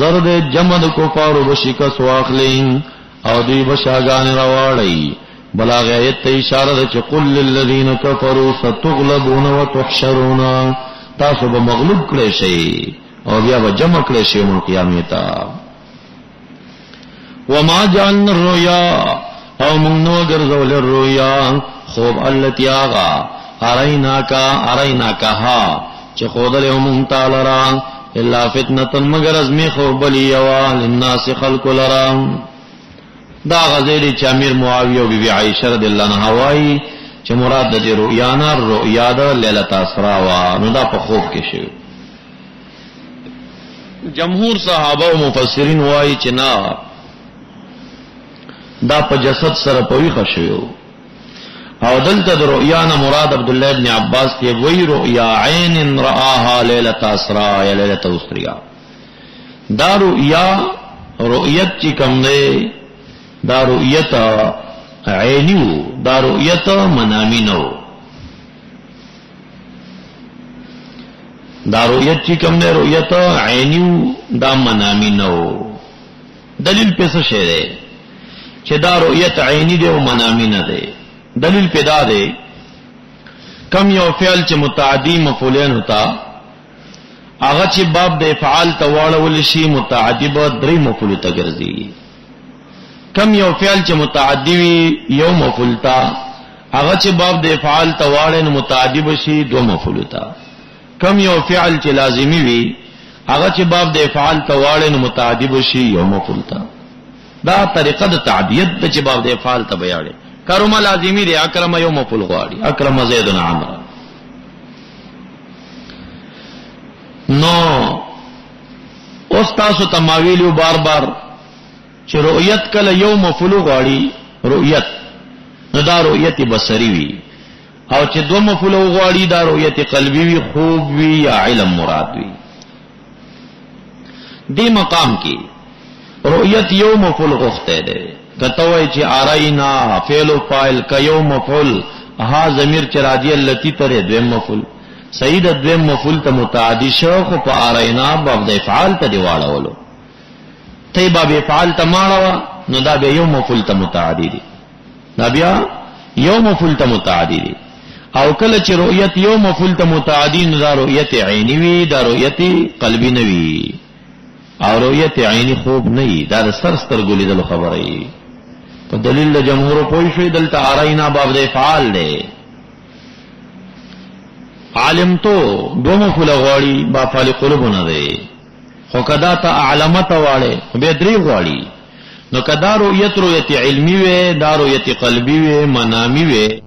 زرد جمد کفارو بشکس واخلین او دی بشاگان رواڑی بلاغ آیت تا اشارہ دا چی قل للذین کفروا ستغلبون وتحشرون تاسو با مغلوب کڑے شئی او بیا با جمع کڑے شئی من قیامیتا وما جعلنا الرؤیا او منو گرزول الرؤیا خوب اللتی آغا اریناکا ہا چی خودل منتا لرا الا فتنة مگر ازمی خوب بلیوا للناس خلق لرا دا غزیلی چی امیر معاویہ و بی بی عائشہ رضی اللہ عنہ ہوائی چی مراد دا دی رؤیانا رؤیا دا لیلت اسراوا نو دا پا خوب کشو جمهور صحابہ و مفسرین وائی چی نا دا پا جسد سر پوی خشویو او دلتا دا رؤیانا مراد عبداللہ ابن عباس تی وی رؤیا عین رآها لیلت اسرا یا لیلت اسریا دا رؤیا رؤیت چی کم دے دا رؤیت عینیو دا رؤیت منامینو دا رؤیت چی کم دے رؤیت عینیو دا منامینو دلیل پیسا شیرے چی دا رؤیت عینی دے و منامی نہ دے دلیل پیدا دے کم یو فعل چی متعدی مفعولین ہوتا آغا چی باب دے فعال تواڑول شی متعدی با دری مفعول تا گرزی کم یو فعل چی متعدی وی یو مفعول تا آغا چی باب دے فعال تواڑن متعدی بشی دو مفعول تا کم یو فعل چی لازمی وی آغا چی باب دے فعال تواڑن متعدی بشی یو مفعول تا دا طریقہ دا تعدیت دا چی باب دے فعال تا بیاڑے کرم لازمی دے اکرم یو مفعول غواړي اکرم زید عمرو نو اوس تاسو تماویلو بار بار چې رؤیت کله یو مفعول غواړي رؤیت نو دا رؤیت بصری وی او چې دو مفعول غواړي دا رؤیت قلبی وی خوب وی یا علم مراد وی دی مقام کی رؤیت یو مفعول غوښته ده کتوئی چی آرائینا فعل و فائل کیو مفعول ہا ضمیر چراجی اللتی ترے دویم مفعول سید دویم مفعول تا متعدی شوخ پا آرائینا باب دا افعال تا دیوالا ولو تی باب افعال تا ماڑوا نو دا بیا یو مفعول تا متعدی دی دا بیا یو مفعول تا متعدی دی او کل چی رؤیت یو مفعول تا متعدی نو دا رؤیت عینی وی دا رؤیت قلبی نوی او رؤیت عینی خوب نئی دا سرستر گولی دلو خبری تو دلیل جمهور پوئی شوی دلتا آرائینا باب دے فعال دے عالم تو دو مفعول غواړي با فعل قلوب نه دے خو کدا تا اعلمت واړي به درې غواړي نو که دا رؤیت علمی وی، دا رؤیت قلبی وی، منامی وی،